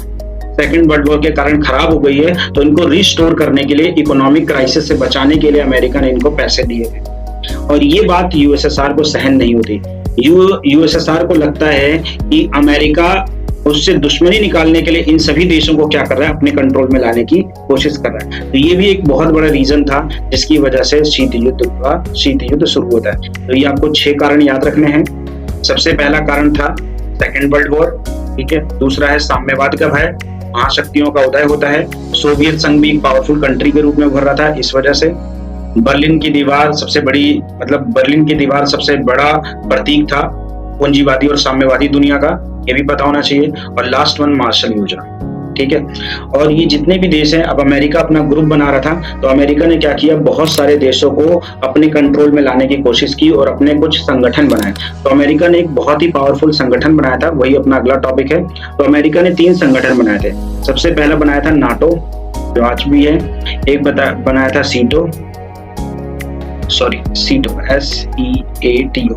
सेकेंड वर्ल्ड वॉर के कारण खराब हो गई है, तो इनको रिस्टोर करने के लिए, इकोनॉमिक क्राइसिस से बचाने के लिए अमेरिका ने इनको पैसे दिए थे। और ये बात यूएसएसआर को सहन नहीं होती। यूएसएसआर को लगता है कि अमेरिका उससे दुश्मनी निकालने के लिए इन सभी देशों को क्या कर रहा है, अपने कंट्रोल में लाने की कोशिश कर रहा है। तो ये भी एक बहुत बड़ा रीजन था जिसकी वजह से शीत युद्ध शुरू होता है। तो ये आपको 6 कारण याद रखने हैं। सबसे पहला कारण था सेकेंड वर्ल्ड वॉर, ठीक है। दूसरा है साम्यवाद का भय, महाशक्तियों का उदय होता है। सोवियत संघ भी एक पावरफुल कंट्री के रूप में उभर रहा था, इस वजह से बर्लिन की दीवार सबसे बड़ी, मतलब बर्लिन की दीवार सबसे बड़ा प्रतीक था पूंजीवादी और साम्यवादी दुनिया का, ये भी पता होना चाहिए। और लास्ट वन मार्शल योजना, ठीक है। और ये जितने भी देश हैं, अब अमेरिका अपना ग्रुप बना रहा था, तो अमेरिका ने क्या किया, बहुत सारे देशों को अपने कंट्रोल में लाने की कोशिश की और अपने कुछ संगठन बनाए। तो अमेरिका ने एक बहुत ही पावरफुल संगठन बनाया था, वही अपना अगला टॉपिक है। तो अमेरिका ने 3 संगठन बनाए थे। सबसे पहला बनाया था नाटो, जो आज भी है। एक बनाया था सीटो, SEATO,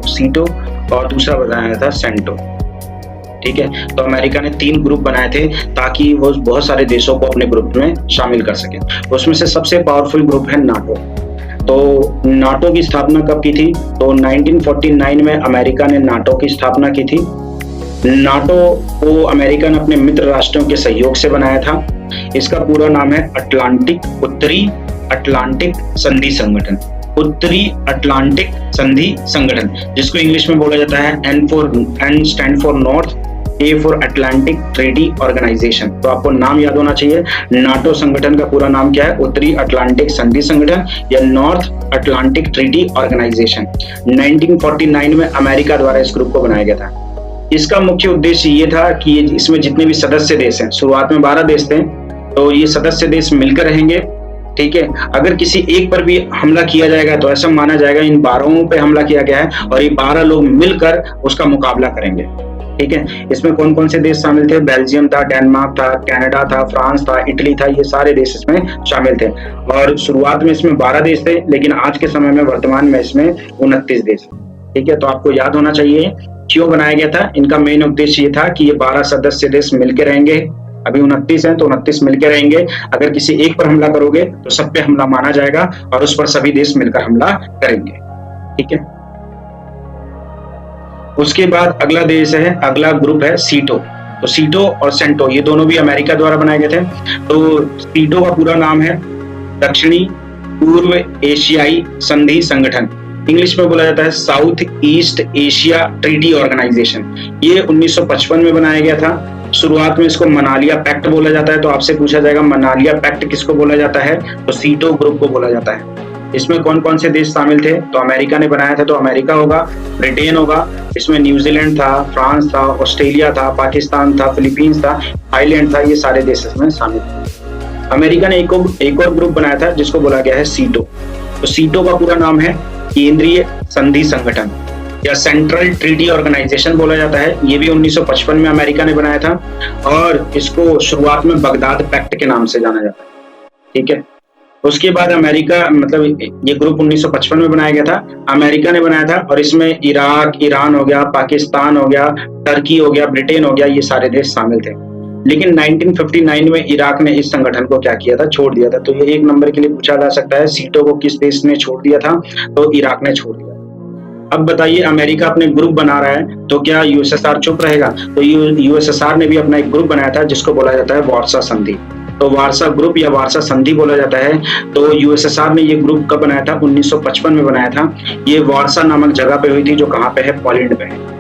सीटो, और दूसरा बनाया था सेंटो, ठीक है। तो अमेरिका ने 3 ग्रुप बनाए थे ताकि वो बहुत सारे देशों को अपने ग्रुप में शामिल कर सके। उसमें से सबसे पावरफुल ग्रुप है नाटो। तो नाटो की स्थापना कब की थी? तो 1949 में अमेरिका ने नाटो की स्थापना की थी। नाटो को अमेरिका ने अपने मित्र राष्ट्रों के सहयोग से बनाया था। इसका पूरा नाम है उत्तरी अटलांटिक संधि संगठन। उत्तरी अटलांटिक संधि संगठन, जिसको इंग्लिश में बोला जाता है N stand for north, A for Atlantic treaty organization. तो आपको नाम याद होना चाहिए, नाटो संगठन का पूरा नाम क्या है? उत्तरी अटलांटिक संधि संगठन या नॉर्थ अटलांटिक ट्रीटी ऑर्गेनाइजेशन। 1949 में अमेरिका द्वारा इस ग्रुप को बनाया गया था। इसका मुख्य उद्देश्य ये था कि इसमें जितने भी सदस्य देश हैं, शुरुआत में 12 देश थे, तो ये सदस्य देश मिलकर रहेंगे, ठीक है। अगर किसी एक पर भी हमला किया जाएगा तो ऐसा माना जाएगा इन 12 पे हमला किया गया है और ये 12 लोग मिलकर उसका मुकाबला करेंगे, ठीक है। इसमें कौन कौन से देश शामिल थे? बेल्जियम था, डेनमार्क था, कनाडा था, फ्रांस था, इटली था, ये सारे देश इसमें शामिल थे। और शुरुआत में इसमें 12 देश थे, लेकिन आज के समय में वर्तमान में इसमें 29 देश, ठीक है। तो आपको याद होना चाहिए क्यों बनाया गया था। इनका मेन उद्देश्य ये था कि ये 12 सदस्य देश मिलकर रहेंगे। अभी 29 हैं तो 29 मिलकर रहेंगे। अगर किसी एक पर हमला करोगे तो सब पे हमला माना जाएगा और उस पर सभी देश मिलकर हमला करेंगे, ठीक है। उसके बाद अगला देश है, अगला ग्रुप है सीटो। तो सीटो और सेंटो ये दोनों भी अमेरिका द्वारा बनाए गए थे। तो सीटो का पूरा नाम है दक्षिणी पूर्व एशियाई संधि संगठन। इंग्लिश में बोला जाता है South East Asia treaty organization. ये 1955 में बनाया गया था। शुरुआत में इसको मनालिया पैक्ट बोला जाता है। तो आपसे पूछा जाएगा मनालिया पैक्ट किसको बोला जाता है? तो सीटो ग्रुप को बोला जाता है। इसमें कौन कौन से देश शामिल थे? तो अमेरिका ने बनाया था, तो अमेरिका होगा, ब्रिटेन होगा, इसमें न्यूजीलैंड था, फ्रांस था, ऑस्ट्रेलिया था, पाकिस्तान था, फिलीपींस था, थाईलैंड था, ये सारे देश इसमें शामिल थे। अमेरिका ने एक और ग्रुप बनाया था जिसको बोला गया है सीटो। तो सीटो का पूरा नाम है केंद्रीय संधि संगठन या सेंट्रल ट्रीटी ऑर्गेनाइजेशन बोला जाता है। ये भी 1955 में अमेरिका ने बनाया था और इसको शुरुआत में बगदाद पैक्ट के नाम से जाना जाता है, ठीक है। उसके बाद अमेरिका ये ग्रुप 1955 में बनाया गया था, अमेरिका ने बनाया था और इसमें इराक, ईरान हो गया, पाकिस्तान हो गया, टर्की हो गया, ब्रिटेन हो गया, ये सारे देश शामिल थे। लेकिन 1959 में इराक ने इस संगठन को क्या किया था? छोड़ दिया था। तो ये 1 नंबर के लिए पूछा जा सकता है, सीटो को किस देश ने छोड़ दिया था? तो इराक ने छोड़ दिया। अब बताइए, अमेरिका अपने ग्रुप बना रहा है तो क्या यूएसएसआर चुप रहेगा? तो यूएसएसआर ने भी अपना एक ग्रुप बनाया था जिसको बोला जाता है वार्सा संधि। तो वार्सा ग्रुप या वार्सा संधि बोला जाता है। तो यूएसएसआर ने ये ग्रुप कब बनाया था? 1955 में बनाया था। ये वार्सा नामक जगह पे हुई थी जो कहाँ पे है? पोलैंड पे है।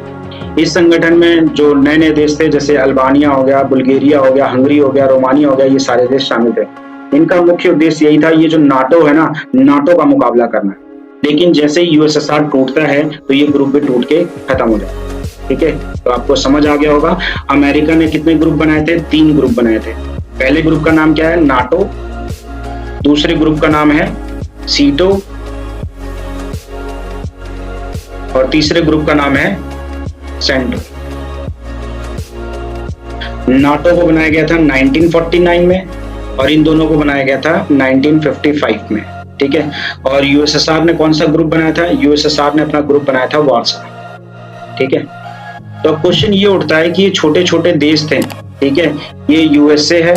इस संगठन में जो नए नए देश थे, जैसे अल्बानिया हो गया, बुल्गारिया हो गया, हंगरी हो गया, रोमानिया हो गया, ये सारे देश शामिल थे। इनका मुख्य उद्देश्य यही था, ये जो नाटो है ना, नाटो का मुकाबला करना। लेकिन जैसे ही यूएसएसआर टूटता है तो ये ग्रुप भी टूट के खत्म हो जाता है, ठीक है। तो आपको समझ आ गया होगा अमेरिका ने कितने ग्रुप बनाए थे? 3 ग्रुप बनाए थे। पहले ग्रुप का नाम क्या है? नाटो। दूसरे ग्रुप का नाम है सीटो और तीसरे ग्रुप का नाम है सेंटो। नाटो को बनाया गया था 1949 में और इन दोनों को बनाया गया था 1955 में, ठीक है। और यूएसएसआर ने कौन सा ग्रुप बनाया था? यूएसएसआर ने अपना ग्रुप बनाया था वार्सा, ठीक है। तो अब क्वेश्चन ये उठता है कि ये छोटे छोटे देश थे, ठीक है, ये यूएसए है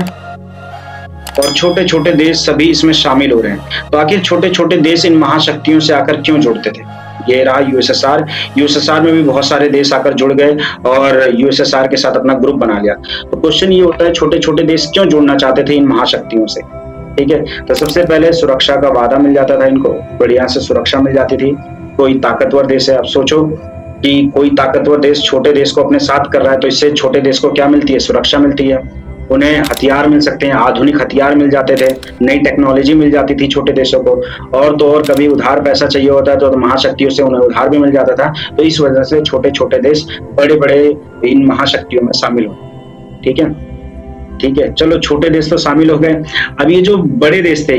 और छोटे छोटे देश सभी इसमें शामिल हो रहे हैं। तो आखिर छोटे छोटे देश इन महाशक्तियों से आकर क्यों जुड़ते थे? ये रहा यूएसएसआर। यूएसएसआर में भी बहुत सारे देश आकर जुड़ गए और यूएसएसआर के साथ अपना ग्रुप बना लिया। तो क्वेश्चन ये होता है, छोटे छोटे देश क्यों जुड़ना चाहते थे इन महाशक्तियों से? ठीक है, तो सबसे पहले सुरक्षा का वादा मिल जाता था इनको, बढ़िया से सुरक्षा मिल जाती थी। कोई ताकतवर देश है, अब सोचो कि कोई ताकतवर देश छोटे देश को अपने साथ कर रहा है, तो इससे छोटे देश को क्या मिलती है? सुरक्षा मिलती है। उन्हें हथियार मिल सकते हैं, आधुनिक हथियार मिल जाते थे, नई टेक्नोलॉजी मिल जाती थी छोटे देशों को, और तो और कभी उधार पैसा चाहिए होता है तो महाशक्तियों से उन्हें उधार भी मिल जाता था। तो इस वजह से छोटे छोटे देश बड़े बड़े इन महाशक्तियों में शामिल हो। ठीक है, ठीक है, चलो छोटे देश तो शामिल हो गए। अब ये जो बड़े देश थे,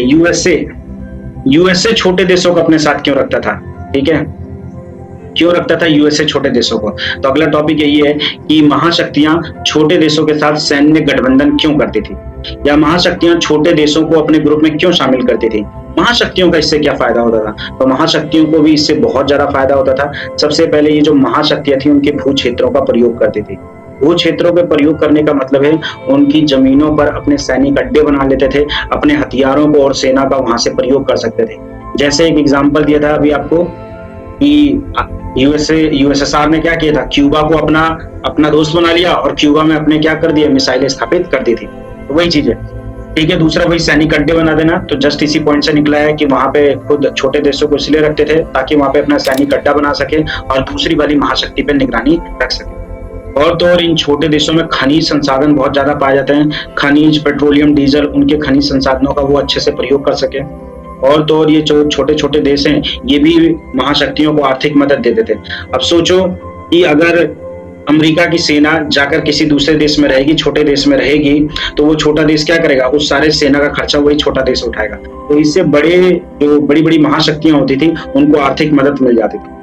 यूएसए छोटे देशों को अपने साथ क्यों रखता था? ठीक है, क्यों रखता था यूएसए छोटे देशों को? तो अगला टॉपिक यही है कि महाशक्तियां छोटे देशों के साथ सैन्य गठबंधन क्यों करती थी, या महाशक्तियां छोटे देशों को अपने ग्रुप में क्यों शामिल करती थी? महाशक्तियों का इससे क्या फायदा होता था? तो महाशक्तियों को भी इससे बहुत ज्यादा फायदा होता था। सबसे पहले ये जो महाशक्तियां थी उनके भू क्षेत्रों का प्रयोग करती थी। भू क्षेत्रों के प्रयोग करने का मतलब है उनकी जमीनों पर अपने सैनिक अड्डे बना लेते थे, अपने हथियारों को और सेना का वहां से प्रयोग कर सकते थे। जैसे एक एग्जाम्पल दिया था अभी आपको कि यूएसएसआर ने क्या किया था, क्यूबा को अपना दोस्त बना लिया और क्यूबा में अपने क्या कर दिया, मिसाइलें स्थापित कर दी थी। तो वही चीज है। ठीक है, दूसरा वही सैनिक अड्डे बना देना, तो जस्ट इसी पॉइंट से निकला है कि वहां पे खुद छोटे देशों को इसलिए रखते थे ताकि वहां पे अपना सैनिक अड्डा बना सके और दूसरी वाली महाशक्ति पे निगरानी रख सके। और तो और इन छोटे देशों में खनिज संसाधन बहुत ज्यादा पाए जाते हैं, खनिज, पेट्रोलियम, डीजल, उनके खनिज संसाधनों का वो अच्छे से प्रयोग कर सके। और तो और ये जो छोटे छोटे देश हैं ये भी महाशक्तियों को आर्थिक मदद देते थे। अब सोचो कि अगर अमेरिका की सेना जाकर किसी दूसरे देश में रहेगी, छोटे देश में रहेगी, तो वो छोटा देश क्या करेगा, उस सारे सेना का खर्चा वही छोटा देश उठाएगा। तो इससे जो बड़ी बड़ी महाशक्तियां होती थी उनको आर्थिक मदद मिल जाती थी।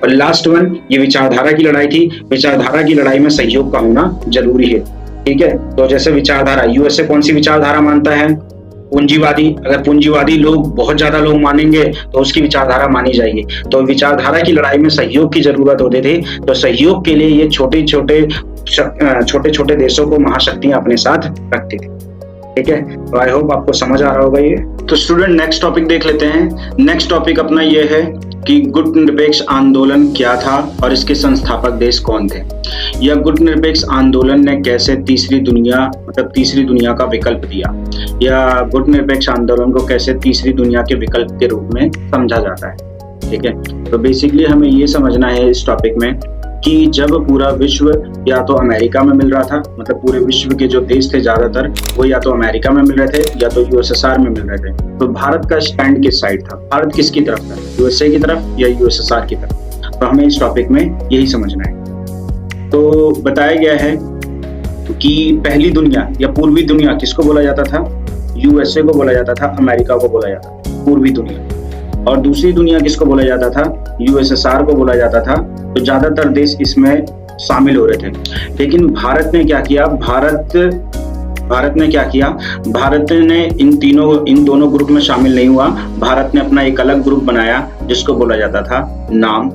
और लास्ट वन, ये विचारधारा की लड़ाई थी। विचारधारा की लड़ाई में सहयोग का होना जरूरी है। ठीक है, तो जैसे विचारधारा, यूएसए कौन सी विचारधारा मानता है? पूंजीवादी। अगर पूंजीवादी लोग बहुत ज्यादा लोग मानेंगे तो उसकी विचारधारा मानी जाएगी। तो विचारधारा की लड़ाई में सहयोग की जरूरत होती थी, तो सहयोग के लिए ये छोटे छोटे देशों को महाशक्तियां अपने साथ रखती थी। ठीक है, तो आई होप आपको समझ आ रहा होगा ये। तो स्टूडेंट नेक्स्ट टॉपिक देख लेते हैं। नेक्स्ट टॉपिक अपना ये है कि गुट निरपेक्ष आंदोलन क्या था और इसके संस्थापक देश कौन थे। यह गुट निरपेक्ष आंदोलन ने कैसे तीसरी दुनिया का विकल्प दिया, या गुट निरपेक्ष आंदोलन को कैसे तीसरी दुनिया के विकल्प के रूप में समझा जाता है। ठीक है, तो बेसिकली हमें ये समझना है इस टॉपिक में कि जब पूरा विश्व या तो अमेरिका में मिल रहा था, मतलब पूरे विश्व के जो देश थे ज्यादातर वो या तो अमेरिका में मिल रहे थे या तो यूएसएसआर में मिल रहे थे, तो भारत का स्टैंड किस साइड था? भारत किसकी तरफ था, यूएसए की तरफ या यूएसएसआर की तरफ? तो हमें इस टॉपिक में यही समझना है। तो बताया गया है कि पहली दुनिया या पूर्वी दुनिया किसको बोला जाता था? यूएसए को बोला जाता था, अमेरिका को बोला जाता था पूर्वी दुनिया। और दूसरी दुनिया किसको बोला जाता था? यूएसएसआर को बोला जाता था। तो ज्यादातर देश इसमें शामिल हो रहे थे। लेकिन भारत ने क्या किया? भारत ने इन दोनों ग्रुप में शामिल नहीं हुआ। भारत ने अपना एक अलग ग्रुप बनाया जिसको बोला जाता था नाम,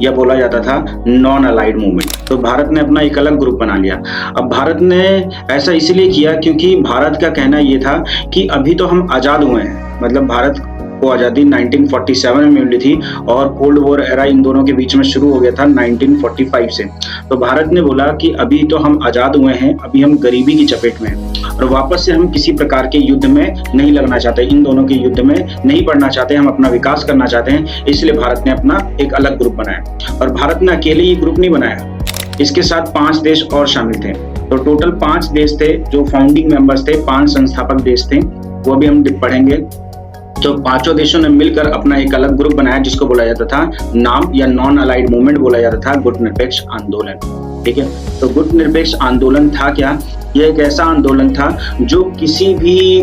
या बोला जाता था नॉन अलाइड मूवमेंट। तो भारत ने अपना एक अलग ग्रुप बना लिया। अब भारत ने ऐसा इसलिए किया क्योंकि भारत का कहना ये था कि अभी तो हम आजाद हुए हैं, मतलब भारत को आजादी 1947 में मिली थी और कोल्ड वॉर एरा इन दोनों के बीच में शुरू हो गया था 1945 से। तो भारत ने बोला कि अभी तो हम आजाद हुए हैं, अभी हम गरीबी की चपेट में हैं और वापस से हम किसी प्रकार के युद्ध में नहीं लगना चाहते, इन दोनों के युद्ध में नहीं पड़ना चाहते, हम अपना विकास करना चाहते हैं। इसलिए भारत ने अपना एक अलग ग्रुप बनाया। और भारत ने अकेले ये ग्रुप नहीं बनाया, इसके साथ 5 देश और शामिल थे। तो टोटल 5 देश थे जो फाउंडिंग मेंबर्स थे, 5 संस्थापक देश थे, वो भी हम पढ़ेंगे। तो पांचों देशों ने मिलकर अपना एक अलग ग्रुप बनाया जिसको बोला जाता था नाम, या नॉन अलाइड मूवमेंट बोला जाता था, गुट निरपेक्ष आंदोलन। ठीक है, तो गुट निरपेक्ष आंदोलन था क्या? यह एक ऐसा आंदोलन था जो किसी भी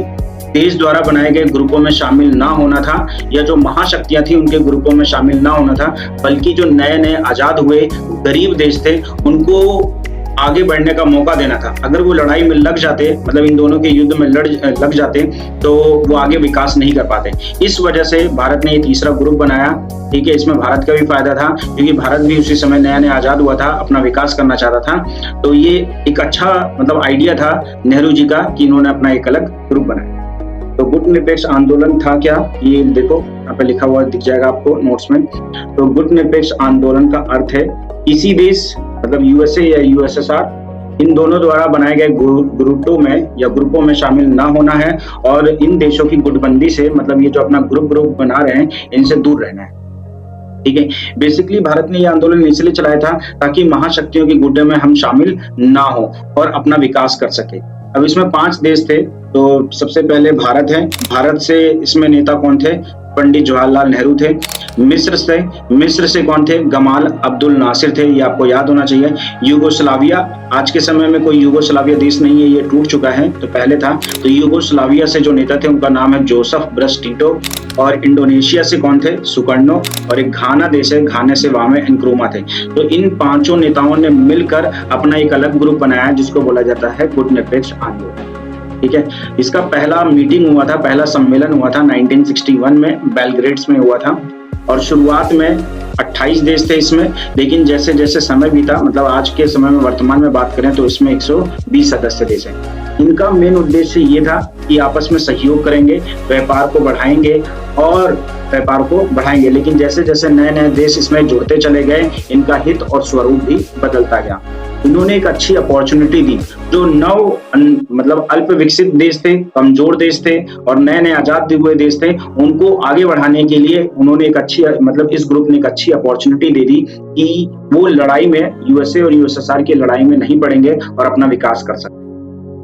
देश द्वारा बनाए गए ग्रुपों में शामिल ना होना था, या जो महाशक्तियां थी उनके ग्रुपों में शामिल ना होना था, बल्कि जो नए नए आजाद हुए गरीब देश थे उनको आगे बढ़ने का मौका देना था। अगर वो लड़ाई में लग जाते, मतलब इन दोनों के युद्ध में लग जाते, तो वो आगे विकास नहीं कर पाते। इस वजह से भारत ने ये तीसरा ग्रुप बनाया। ठीक है, इसमें भारत का भी फायदा था क्योंकि भारत भी उसी समय नया नया आजाद हुआ था, अपना विकास करना चाहता था। तो ये एक अच्छा मतलब आइडिया था नेहरू जी का कि इन्होंने अपना एक अलग ग्रुप बनाया। तो गुट निरपेक्ष आंदोलन था क्या? ये देखो यहाँ पे लिखा हुआ दिख जाएगा आपको नोट्स में। तो गुट निरपेक्ष आंदोलन का अर्थ है किसी देश, मतलब यूएसए या यूएसएसआर, इन दोनों द्वारा बनाए गए ग्रुपों में या ग्रुपों में शामिल ना होना है और इन देशों की गुटबंदी से, मतलब ये जो अपना ग्रुप बना रहे हैं, इनसे दूर रहना है। ठीक है। बेसिकली भारत ने यह आंदोलन इसलिए चलाया था ताकि महाशक्तियों के गुड्डे में हम शामिल ना हो और अपना विकास कर सके। अब इसमें 5 देश थे, तो सबसे पहले भारत है। भारत से इसमें नेता कौन थे? पंडित जवाहरलाल नेहरू थे। मिस्र से कौन थे? गमाल अब्दुल नासिर थे, ये आपको याद होना चाहिए। यूगोस्लाविया, आज के समय में कोई यूगोस्लाविया देश नहीं है, ये टूट चुका है, तो पहले था। तो यूगोस्लाविया से जो नेता थे उनका नाम है जोसेफ ब्रस टीटो। और इंडोनेशिया से कौन थे? सुकर्णो। और एक घाना देश है, घाने से वामे एनक्रूमा थे। तो इन 5 नेताओं ने मिलकर अपना एक अलग ग्रुप बनाया जिसको बोला जाता है गुटनिरपेक्ष आंदोलन। ठीक है। इसका पहला मीटिंग हुआ था, पहला सम्मेलन हुआ था 1961 में, बेलग्रेड्स में हुआ था। और शुरुआत में 28 देश थे इसमें, लेकिन जैसे जैसे समय बीता, मतलब आज के समय में वर्तमान में बात करें तो इसमें 120 सदस्य देश हैं। इनका मेन उद्देश्य ये था कि आपस में सहयोग करेंगे, व्यापार को बढ़ाएंगे, लेकिन जैसे जैसे नए नए देश इसमें जुड़ते चले गए, इनका हित और स्वरूप भी बदलता गया। इन्होंने एक अच्छी अपॉर्चुनिटी दी। जो मतलब अल्प विकसित देश थे, कमजोर देश थे और नए नए आजाद हुए देश थे, उनको आगे बढ़ाने के लिए उन्होंने इस ग्रुप ने एक अच्छी अपॉर्चुनिटी दे दी कि वो लड़ाई में, यूएसए और यूएसएसआर की लड़ाई में नहीं पड़ेंगे और अपना विकास कर सकते।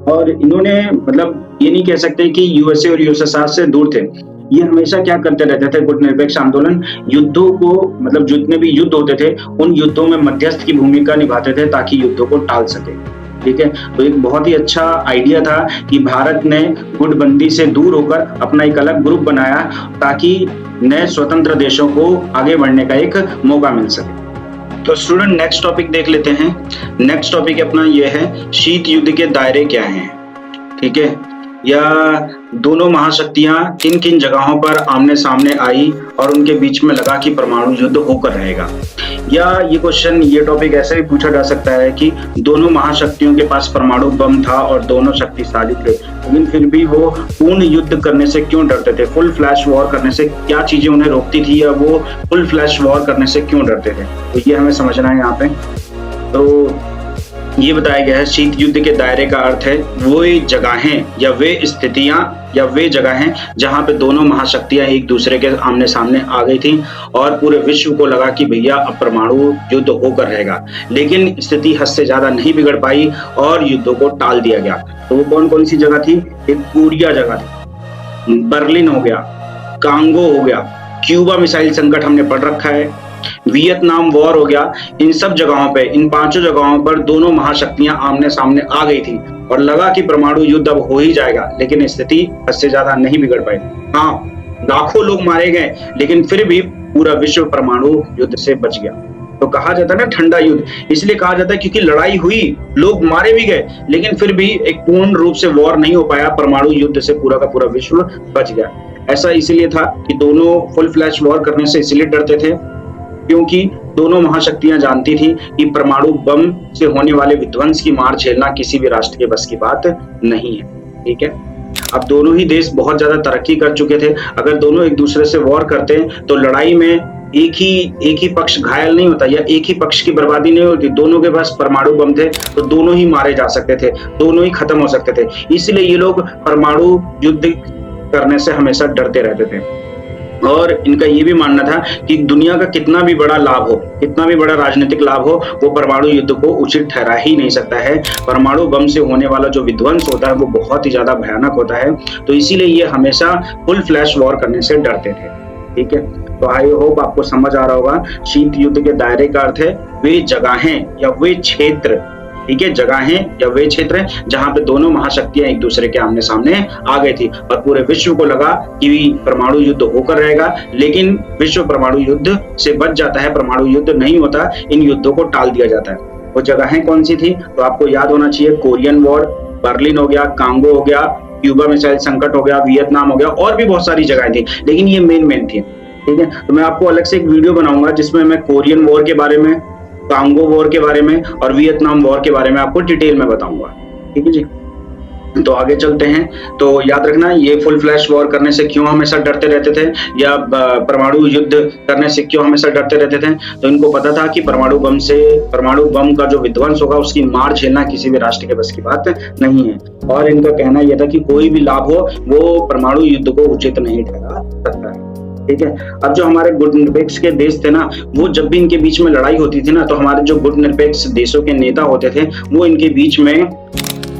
और इन्होंने ये नहीं कह सकते कि यूएसए और यूएसएसआर से दूर थे, ये हमेशा क्या करते रहते थे गुटनिरपेक्ष आंदोलन, युद्धों को जितने भी युद्ध होते थे उन युद्धों में मध्यस्थ की भूमिका निभाते थे ताकि युद्धों को टाल सके। ठीक है। तो एक बहुत ही अच्छा आइडिया था कि भारत ने गुटबंदी से दूर होकर अपना एक अलग ग्रुप बनाया ताकि नए स्वतंत्र देशों को आगे बढ़ने का एक मौका मिल सके। तो स्टूडेंट नेक्स्ट टॉपिक देख लेते हैं। नेक्स्ट टॉपिक अपना ये है शीत युद्ध के दायरे क्या हैं। ठीक है। या दोनों महाशक्तियां किन किन जगहों पर आमने सामने आई और उनके बीच में लगा कि परमाणु युद्ध होकर रहेगा। या ये टॉपिक ऐसे भी पूछा जा सकता है कि दोनों महाशक्तियों के पास परमाणु बम था और दोनों शक्तिशाली थे, लेकिन फिर भी वो पूर्ण युद्ध करने से क्यों डरते थे? फुल फ्लैश वॉर करने से क्या चीजें उन्हें रोकती थी, या वो फुल फ्लैश वॉर करने से क्यों डरते थे? तो ये हमें समझना है यहाँ पे। तो ये बताया गया है शीत युद्ध के दायरे का अर्थ है वो जगहें या वे स्थितियां या वे जगहें जहां पे दोनों महाशक्तियां एक दूसरे के आमने सामने आ गई थी और पूरे विश्व को लगा कि भैया अब परमाणु युद्ध होकर रहेगा, लेकिन स्थिति हद से ज्यादा नहीं बिगड़ पाई और युद्धों को टाल दिया गया। तो वो कौन कौन सी जगह थी? एक कोरिया जगह थी, बर्लिन हो गया, कांगो हो गया, क्यूबा मिसाइल संकट हमने पढ़ रखा है, वियतनाम वॉर हो गया। इन सब जगहों पे, इन 5 जगहों पर दोनों महाशक्तियां आमने सामने आ गई थी और लगा कि परमाणु युद्ध अब हो ही जाएगा, लेकिन स्थिति हद से ज्यादा नहीं बिगड़ पाई। हाँ, लाखों लोग मारे गए, लेकिन फिर भी पूरा विश्व परमाणु युद्ध से बच गया। तो कहा जाता है ना ठंडा युद्ध, इसलिए कहा जाता है क्योंकि लड़ाई हुई, लोग मारे भी गए, लेकिन फिर भी एक पूर्ण रूप से वॉर नहीं हो पाया, परमाणु युद्ध से पूरा का पूरा विश्व बच गया। ऐसा इसलिए था कि दोनों फुल फ्लैश वॉर करने से इसलिए डरते थे क्योंकि दोनों महाशक्तियां जानती थी कि परमाणु बम से होने वाले विध्वंस की मार झेलना किसी भी राष्ट्र के बस की बात नहीं है। ठीक है। अब दोनों ही देश बहुत ज्यादा तरक्की कर चुके थे, अगर दोनों एक दूसरे से वॉर करते तो लड़ाई में एक ही पक्ष घायल नहीं होता या एक ही पक्ष की बर्बादी नहीं होती। दोनों के पास परमाणु बम थे तो दोनों ही मारे जा सकते थे, दोनों ही खत्म हो सकते थे। इसलिए ये लोग परमाणु युद्ध करने से हमेशा डरते रहते थे और इनका ये भी मानना था कि दुनिया का कितना भी बड़ा लाभ हो, कितना भी बड़ा राजनीतिक लाभ हो, वो परमाणु युद्ध को उचित ठहरा ही नहीं सकता है। परमाणु बम से होने वाला जो विध्वंस होता है वो बहुत ही ज्यादा भयानक होता है, तो इसीलिए ये हमेशा फुल फ्लैश वॉर करने से डरते थे। ठीक है। तो आई होप आपको समझ आ रहा होगा शीत युद्ध के दायरे का अर्थ है वे जगहें या वे क्षेत्र। ठीक है। जगहें या वे क्षेत्र जहां पे दोनों महाशक्तियां एक दूसरे के आमने सामने आ गई थी और पूरे विश्व को लगा कि परमाणु युद्ध होकर रहेगा, लेकिन विश्व परमाणु युद्ध से बच जाता है, परमाणु युद्ध नहीं होता, इन युद्धों को टाल दिया जाता है। वो जगहें कौन सी थी? तो आपको याद होना चाहिए, कोरियन वॉर, बर्लिन हो गया, कांगो हो गया, क्यूबा मिसाइल संकट हो गया, वियतनाम हो गया, और भी बहुत सारी जगहें थी, लेकिन ये मेन थी। ठीक है। तो मैं आपको अलग से एक वीडियो बनाऊंगा जिसमें मैं कोरियन वॉर के बारे में, कांगो वॉर के बारे में और वियतनाम वॉर के बारे में आपको डिटेल में बताऊंगा। ठीक है जी। तो आगे चलते हैं। तो याद रखना, ये फुल फ्लैश वॉर करने से क्यों हमेशा डरते रहते थे या परमाणु युद्ध करने से क्यों हमेशा डरते रहते थे? तो इनको पता था कि परमाणु बम का जो विध्वंस होगा उसकी मार झेलना किसी भी राष्ट्र के बस की बात नहीं है, और इनका कहना यह था कि कोई भी लाभ हो वो परमाणु युद्ध को उचित नहीं ठहरा सकता है। ठीक है। अब जो हमारे गुटनिरपेक्ष के देश थे ना, वो जब भी इनके बीच में लड़ाई होती थी ना, तो हमारे जो गुटनिरपेक्ष देशों के नेता होते थे, वो इनके बीच में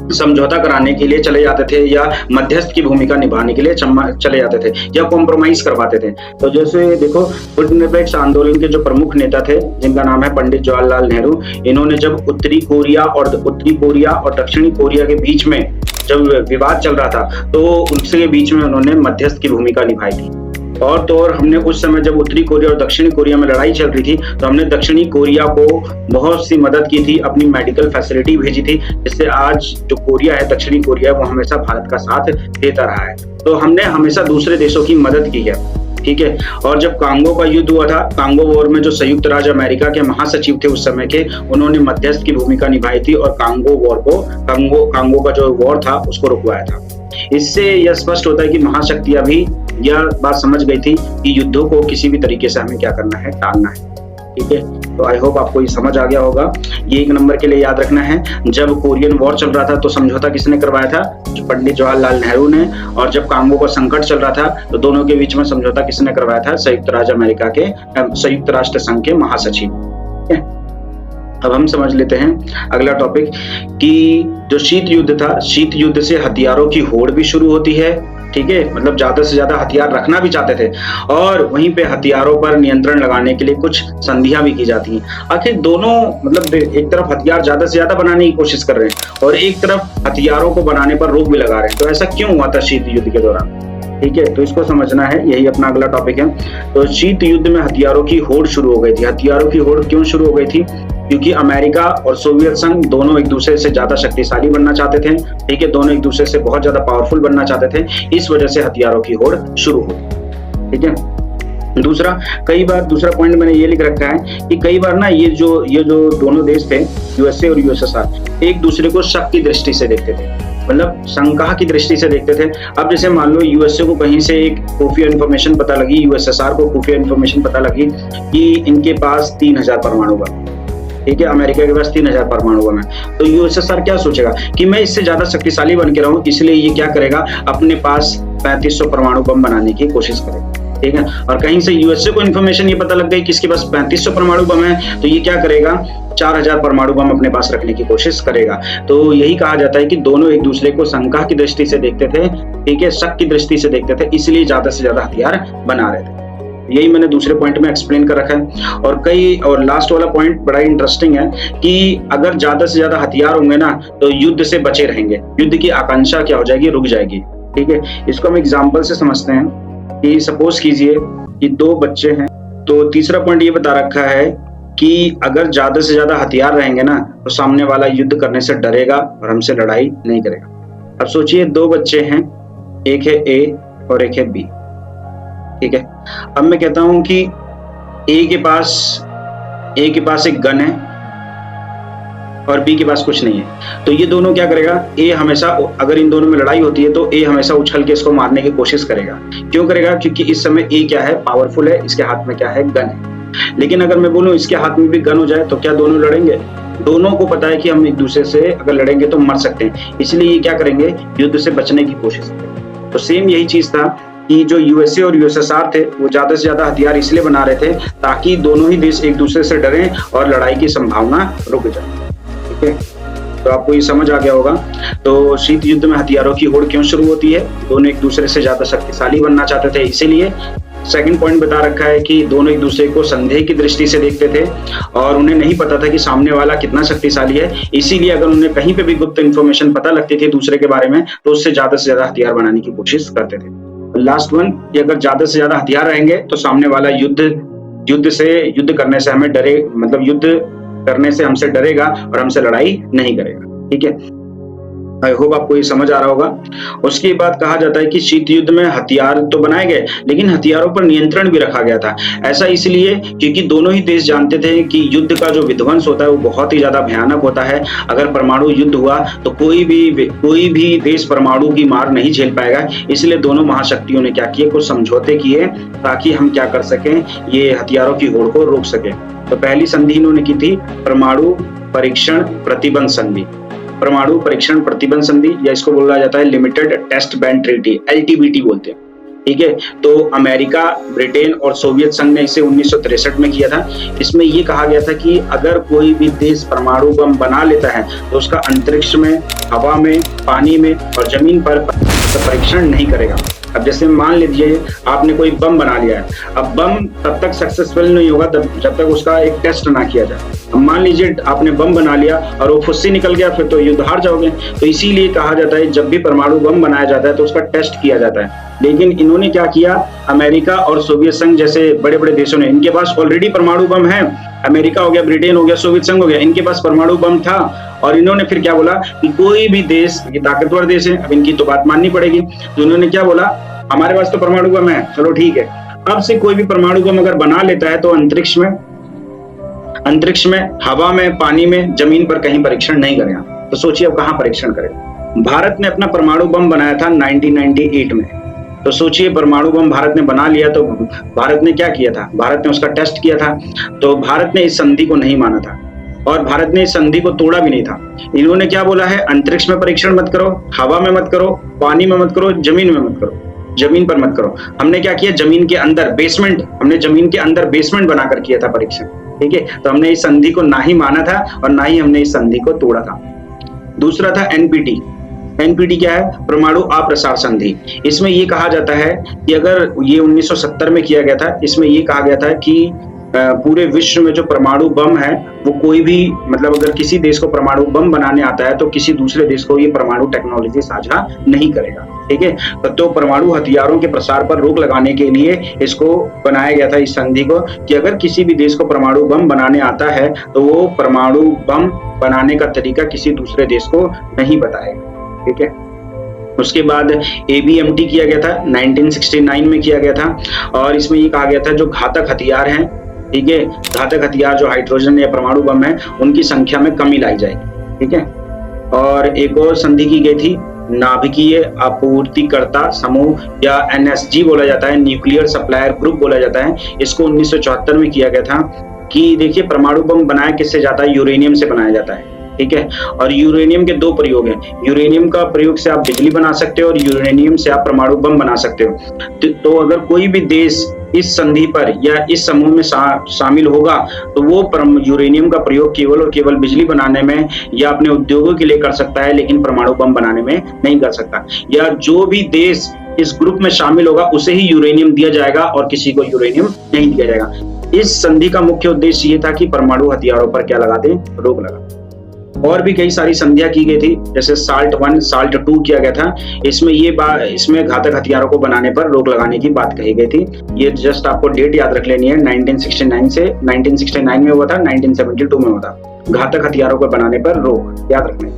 समझौता कराने के लिए चले जाते थे या मध्यस्थ की भूमिका निभाने के लिए चले जाते थे या कॉम्प्रोमाइज करवाते थे। तो जैसे देखो, गुटनिरपेक्ष आंदोलन के जो प्रमुख नेता थे, जिनका नाम है पंडित जवाहरलाल नेहरू, इन्होंने जब उत्तरी कोरिया और दक्षिणी कोरिया के बीच में जब विवाद चल रहा था, तो उसके बीच में उन्होंने मध्यस्थ की भूमिका निभाई थी। और तो और हमने उस समय जब उत्तरी कोरिया और दक्षिणी कोरिया में लड़ाई चल रही थी, तो हमने दक्षिणी कोरिया को बहुत सी मदद की थी, अपनी मेडिकल फैसिलिटी भेजी थी, जिससे आज जो कोरिया है, दक्षिणी कोरिया, वो हमेशा भारत का साथ देता रहा है। तो हमने हमेशा दूसरे देशों की मदद की है, ठीक है। और जब कांगो का युद्ध हुआ था, कांगो वॉर में जो संयुक्त राज्य अमेरिका के महासचिव थे उस समय के, उन्होंने मध्यस्थ की भूमिका निभाई थी और कांगो का जो वॉर था उसको रुकवाया था। इससे यह स्पष्ट होता है कि महाशक्तियां भी यह बात समझ गई थी कि युद्धों को किसी भी तरीके से हमें क्या करना है, टालना है, ठीक है। तो आई होप आपको ये समझ आ गया होगा। ये एक नंबर के लिए याद रखना है। जब कोरियन वॉर चल रहा था तो समझौता किसने करवाया था? जो पंडित जवाहरलाल नेहरू ने। और जब कांगो का संकट चल रहा था तो दोनों के बीच में समझौता किसने करवाया था? संयुक्त राष्ट्र संघ के महासचिव। अब हम समझ लेते हैं अगला टॉपिक कि जो शीत युद्ध था, शीत युद्ध से हथियारों की होड़ भी शुरू होती है, ठीक है। मतलब ज्यादा से ज्यादा हथियार रखना भी चाहते थे और वहीं पे हथियारों पर नियंत्रण लगाने के लिए कुछ संधियां भी की जाती हैं। आखिर दोनों मतलब एक तरफ हथियार ज्यादा से ज्यादा बनाने की कोशिश कर रहे हैं और एक तरफ हथियारों को बनाने पर रोक भी लगा रहे हैं। तो ऐसा क्यों हुआ था शीत युद्ध के दौरान? ठीक है, तो इसको समझना है, यही अपना अगला टॉपिक है। तो शीत युद्ध में हथियारों की होड़ शुरू हो गई थी। हथियारों की होड़ क्यों शुरू हो गई थी? क्योंकि अमेरिका और सोवियत संघ दोनों एक दूसरे से ज्यादा शक्तिशाली बनना चाहते थे, ठीक है। दोनों एक दूसरे से बहुत ज्यादा पावरफुल बनना चाहते थे, इस वजह से हथियारों की होड़ शुरू हुई, ठीक है। दूसरा पॉइंट मैंने ये लिख रखा है कि कई बार ना ये जो दोनों देश थे, यूएसए और यूएसएसआर, एक दूसरे को शक की दृष्टि से देखते थे, मतलब शंका की दृष्टि से देखते थे। अब जैसे मान लो यूएसए को कहीं से एक खुफिया इन्फॉर्मेशन पता लगी, यूएसएसआर को खुफिया इन्फॉर्मेशन पता लगी कि इनके पास 3000 परमाणु बम, ठीक है, अमेरिका के पास 3000 परमाणु बम है। तो यूएसएसआर क्या सोचेगा कि मैं इससे ज्यादा शक्तिशाली बन के रहूं, इसलिए ये क्या करेगा, अपने पास 3500 परमाणु बम बनाने की कोशिश करेगा, ठीक है। और कहीं से यूएसए को इन्फॉर्मेशन ये पता लग गई कि इसके पास 3500 परमाणु बम है, तो ये क्या करेगा, 4000 परमाणु बम अपने पास रखने की कोशिश करेगा। तो यही कहा जाता है कि दोनों एक दूसरे को शंका की दृष्टि से देखते थे, ठीक है, शक की दृष्टि से देखते थे, इसलिए ज्यादा से ज्यादा हथियार बना रहे थे। यही मैंने दूसरे पॉइंट में एक्सप्लेन कर रखा है। और लास्ट वाला पॉइंट बड़ा इंटरेस्टिंग है कि अगर ज्यादा से ज्यादा हथियार होंगे ना, तो युद्ध से बचे रहेंगे, युद्ध की आकांक्षा क्या हो जाएगी, रुक जाएगी, ठीक है। इसको हम एग्जाम्पल से समझते हैं कि सपोज कीजिए कि 2 बच्चे हैं। तो तीसरा पॉइंट ये बता रखा है कि अगर ज्यादा से ज्यादा हथियार रहेंगे ना, तो सामने वाला युद्ध करने से डरेगा और हमसे लड़ाई नहीं करेगा। अब सोचिए 2 बच्चे हैं, एक है ए और एक है बी, ठीक है। अब मैं कहता हूं कि ए के पास एक गन है और बी के पास कुछ नहीं है। तो ये दोनों क्या करेगा, ए हमेशा, अगर इन दोनों में लड़ाई होती है तो ए हमेशा उछल के इसको मारने की कोशिश करेगा। क्यों करेगा? क्योंकि इस समय ए क्या है, पावरफुल है, इसके हाथ में क्या है, गन है। लेकिन अगर मैं बोलूं इसके हाथ में भी गन हो जाए तो क्या दोनों लड़ेंगे? दोनों को पता है कि हम एक दूसरे से अगर लड़ेंगे तो मर सकते हैं, इसलिए ये क्या करेंगे, युद्ध से बचने की कोशिश करेंगे। तो सेम यही चीज था कि जो यूएसए और यूएसएसआर थे, वो ज्यादा से ज्यादा हथियार इसलिए बना रहे थे ताकि दोनों ही देश एक दूसरे से डरें और लड़ाई की संभावना रुक जाए, ठीक है। तो आपको ये समझ आ गया होगा। तो शीत युद्ध में हथियारों की होड़ क्यों शुरू होती है? दोनों एक दूसरे से ज्यादा शक्तिशाली बनना चाहते थे, इसीलिए। सेकंड पॉइंट बता रखा है कि दोनों एक दूसरे को संदेह की दृष्टि से देखते थे और उन्हें नहीं पता था कि सामने वाला कितना शक्तिशाली है, इसीलिए अगर उन्हें कहीं पे भी गुप्त इंफॉर्मेशन पता लगती थी दूसरे के बारे में, तो उससे ज्यादा हथियार बनाने की कोशिश करते थे। लास्ट वन, कि अगर ज्यादा से ज्यादा हथियार रहेंगे तो सामने वाला युद्ध करने से हमें डरे, मतलब युद्ध करने से हमसे डरेगा और हमसे लड़ाई नहीं करेगा, ठीक है। आई होप आपको ये समझ आ रहा होगा। उसके बाद कहा जाता है कि शीत युद्ध में हथियार तो बनाए गए, लेकिन हथियारों पर नियंत्रण भी रखा गया था। ऐसा इसलिए क्योंकि दोनों ही देश जानते थे कि युद्ध का जो विध्वंस होता है वो बहुत ही ज्यादा भयानक होता है। अगर परमाणु युद्ध हुआ तो कोई भी देश परमाणु की मार नहीं झेल पाएगा। इसलिए दोनों महाशक्तियों ने क्या किए, कुछ समझौते किए ताकि हम क्या कर सकें, ये हथियारों की होड़ को रोक सके। तो पहली संधि इन्होंने की थी परमाणु परीक्षण प्रतिबंध संधि। परमाणु परीक्षण प्रतिबंध संधि, या इसको बोला जाता है limited test ban treaty, LTBT बोलते हैं, ठीक है। तो अमेरिका, ब्रिटेन और सोवियत संघ ने इसे 1963 में किया था। इसमें ये कहा गया था कि अगर कोई भी देश परमाणु बम बना लेता है तो उसका अंतरिक्ष में, हवा में, पानी में और जमीन पर परीक्षण नहीं करेगा। अब जैसे मान लीजिए आपने कोई बम बना लिया है, अब बम तब तक सक्सेसफुल नहीं होगा जब तक उसका एक टेस्ट ना किया जाए। अब मान लीजिए आपने बम बना लिया और वो फुस्सी निकल गया, फिर तो युद्ध हार जाओगे। तो इसीलिए कहा जाता है जब भी परमाणु बम बनाया जाता है तो उसका टेस्ट किया जाता है। लेकिन इन्होंने क्या किया, अमेरिका और सोवियत संघ जैसे बड़े बड़े देशों ने, इनके पास ऑलरेडी परमाणु बम है। अमेरिका हो गया, ब्रिटेन हो गया, सोवियत संघ हो गया, इनके पास परमाणु बम था। और इन्होंने फिर क्या बोला कि कोई भी देश, ये ताकतवर देश है, अब इनकी तो बात माननी पड़ेगी। तो इन्होंने क्या बोला, हमारे पास तो परमाणु बम है, चलो ठीक है, अब से कोई भी परमाणु बम अगर बना लेता है तो अंतरिक्ष में, हवा में, पानी में, जमीन पर कहीं परीक्षण नहीं करेगा। तो सोचिए अब कहां परीक्षण करेगा। भारत ने अपना परमाणु बम बनाया था 1998 में। तो सोचिए परमाणु बम भारत ने बना लिया तो भारत ने क्या किया था, भारत ने उसका टेस्ट किया था। तो भारत ने इस संधि को नहीं माना था और भारत ने इस संधि को तोड़ा भी नहीं था। इन्होंने क्या बोला है, अंतरिक्ष में परीक्षण मत करो, हवा में मत करो, पानी में मत करो, जमीन में मत करो, जमीन पर मत करो। हमने क्या किया, जमीन के अंदर बेसमेंट बनाकर किया था परीक्षण। ठीक है, तो हमने इस संधि को ना ही माना था और ना ही हमने इस संधि को तोड़ा था। दूसरा था एनपीटी। एनपीटी क्या है, परमाणु अप्रसार संधि। इसमें ये कहा जाता है कि अगर ये 1970 में किया गया था, इसमें ये कहा गया था कि पूरे विश्व में जो परमाणु बम है वो कोई भी, मतलब अगर किसी देश को परमाणु बम बनाने आता है तो किसी दूसरे देश को ये परमाणु टेक्नोलॉजी साझा नहीं करेगा। ठीक है, तो परमाणु हथियारों के प्रसार पर रोक लगाने के लिए इसको बनाया गया था, इस संधि को, कि अगर किसी भी देश को परमाणु बम बनाने आता है तो वो परमाणु बम बनाने का तरीका किसी दूसरे देश को नहीं बताएगा। ठीक है, उसके बाद एबीएमटी किया गया था, 1969 में किया गया था। और इसमें ये कहा गया था जो घातक हथियार हैं, ठीक है, घातक हथियार जो हाइड्रोजन या परमाणु बम है, उनकी संख्या में कमी लाई जाएगी। ठीक है, और एक और संधि की गई थी, नाभिकीय आपूर्तिकर्ता समूह या एनएसजी बोला जाता है, न्यूक्लियर सप्लायर ग्रुप बोला जाता है। इसको 1974 में किया गया था। कि देखिए परमाणु बम बनाया किससे जाता है, यूरेनियम से बनाया जाता है। ठीक है, और यूरेनियम के दो प्रयोग हैं। यूरेनियम का प्रयोग से आप बिजली बना सकते हो और यूरेनियम से आप परमाणु बम बना सकते हो। तो अगर कोई भी देश इस संधि पर या इस समूह में शामिल होगा तो वो यूरेनियम का प्रयोग केवल और केवल बिजली बनाने में या अपने उद्योगों के लिए कर सकता है, लेकिन परमाणु बम बनाने में नहीं कर सकता। या जो भी देश इस ग्रुप में शामिल होगा उसे ही यूरेनियम दिया जाएगा और किसी को यूरेनियम नहीं दिया जाएगा। इस संधि का मुख्य उद्देश्य ये था कि परमाणु हथियारों पर क्या लगा दें, रोक लगा। और भी कई सारी संधियां की गई थी, जैसे SALT I, SALT II किया गया था। इसमें घातक हथियारों को बनाने पर रोक लगाने की बात कही गई थी। ये जस्ट आपको डेट याद रख लेनी है, 1969 में हुआ था, 1972 में हुआ था। घातक हथियारों को बनाने पर रोक याद रखना है।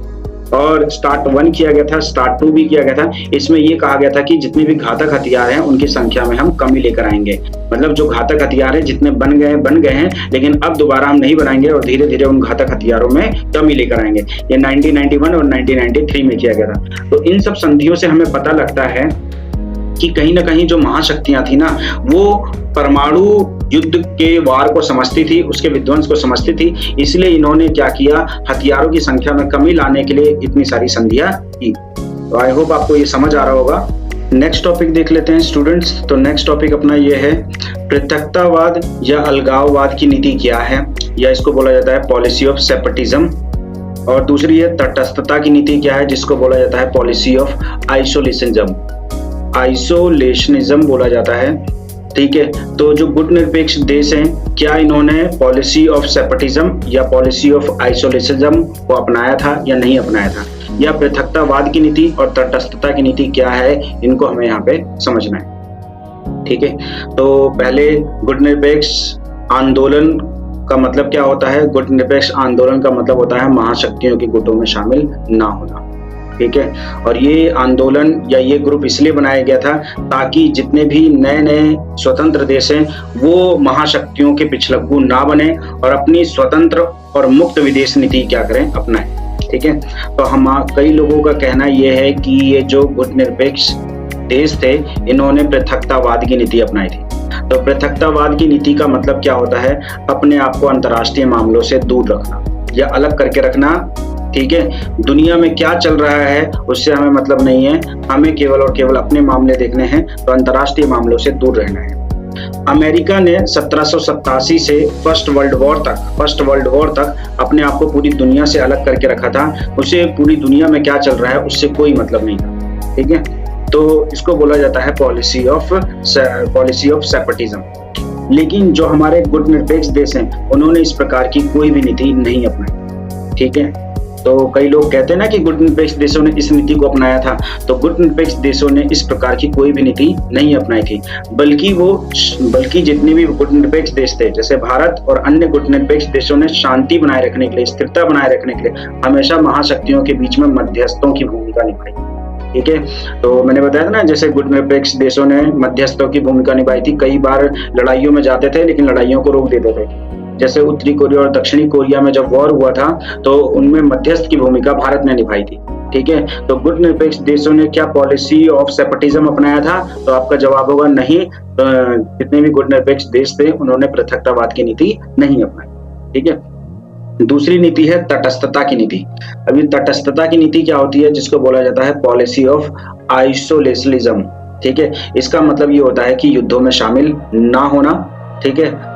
और START I किया गया था, START II भी किया गया था। इसमें ये कहा गया था कि जितने भी घातक हथियार हैं उनकी संख्या में हम कमी लेकर आएंगे। मतलब जो घातक हथियार हैं जितने बन गए हैं, लेकिन अब दोबारा हम नहीं बनाएंगे और धीरे धीरे उन घातक हथियारों में कमी लेकर आएंगे। ये 1991 और 1993 में किया गया था। तो इन सब संधियों से हमें पता लगता है कि कहीं ना कहीं जो महाशक्तियां थी ना, वो परमाणु युद्ध के वार को समझती थी, उसके विध्वंस को समझती थी। इसलिए इन्होंने क्या किया, हथियारों की संख्या में कमी लाने के लिए इतनी सारी संधियां की। तो आई होप आपको ये समझ आ रहा होगा। नेक्स्ट टॉपिक देख लेते हैं स्टूडेंट्स। तो नेक्स्ट टॉपिक अपना ये है, पृथकतावाद या अलगाववाद की नीति क्या है, या इसको बोला जाता है पॉलिसी ऑफ सेपरेटिज्म। और दूसरी है तटस्थता की नीति क्या है, जिसको बोला जाता है पॉलिसी ऑफ आइसोलेशनिज्म बोला जाता है। ठीक है, तो जो गुटनिरपेक्ष देश हैं, क्या इन्होंने पॉलिसी ऑफ सेपरेटिज्म या पॉलिसी ऑफ आइसोलेशनिज्म को अपनाया था या नहीं अपनाया था, या पृथकतावाद की नीति और तटस्थता की नीति क्या है, इनको हमें यहाँ पे समझना है। ठीक है, तो पहले गुटनिरपेक्ष आंदोलन का मतलब क्या होता है। गुटनिरपेक्ष आंदोलन का मतलब होता है महाशक्तियों के गुटों में शामिल ना होना। ठीक है, और ये आंदोलन या ये ग्रुप इसलिए बनाया गया था ताकि जितने भी नए नए स्वतंत्र देश हैं वो महाशक्तियों के पिछलग्गू ना बने और अपनी स्वतंत्र और मुक्त विदेश नीति क्या करें, अपनाएं। ठीक है, तो कई लोगों का कहना ये है कि ये जो गुटनिरपेक्ष देश थे, इन्होंने पृथकतावाद की नीति अपनाई थी। तो पृथकतावाद की नीति का मतलब क्या होता है, अपने आप को अंतर्राष्ट्रीय मामलों से दूर रखना या अलग करके रखना, ठीक है, दुनिया में क्या चल रहा है उससे हमें मतलब नहीं है, हमें केवल और केवल अपने मामले देखने हैं, तो अंतर्राष्ट्रीय मामलों से दूर रहना है। अमेरिका ने 1787 से फर्स्ट वर्ल्ड वॉर तक अपने आप को पूरी दुनिया से अलग करके रखा था। उसे पूरी दुनिया में क्या चल रहा है उससे कोई मतलब नहीं था, ठीक है। तो इसको बोला जाता है पॉलिसी ऑफ सेपरेटिज्म। लेकिन जो हमारे गुटनिरपेक्ष देश हैं उन्होंने इस प्रकार की कोई भी नीति नहीं अपनाई, ठीक है। तो कई लोग कहते हैं ना कि गुटनिरपेक्ष देशों ने इस नीति को अपनाया था, तो गुटनिरपेक्ष देशों ने इस प्रकार की कोई भी नीति नहीं अपनाई थी, बल्कि जितने भी गुटनिरपेक्ष देश थे, जैसे भारत और अन्य गुटनिरपेक्ष देशों ने शांति बनाए रखने के लिए, स्थिरता बनाए रखने के लिए हमेशा महाशक्तियों के बीच में मध्यस्थों की भूमिका निभाई, ठीक है। तो मैंने बताया था ना, जैसे गुटनिरपेक्ष देशों ने मध्यस्थों की भूमिका निभाई थी, कई बार लड़ाइयों में जाते थे लेकिन लड़ाइयों को रोक देते थे। जैसे उत्तरी कोरिया और दक्षिणी कोरिया में जब वॉर हुआ था तो उनमें मध्यस्थ की भूमिका भारत ने निभाई थी, ठीक है। तो गुटनिरपेक्ष देशों ने क्या पॉलिसी ऑफ सेपरेटिज्म अपनाया था? तो आपका जवाब होगा नहीं। जितने भी गुटनिरपेक्ष देश थे उन्होंने पृथकतावाद की नीति नहीं अपनाई, ठीक है। दूसरी नीति है तटस्थता की नीति। अभी तटस्थता की नीति क्या होती है? जिसको बोला जाता है पॉलिसी ऑफ आइसोलेशनिज्म, ठीक है। इसका मतलब ये होता है कि युद्धों में शामिल ना होना, ठीक है।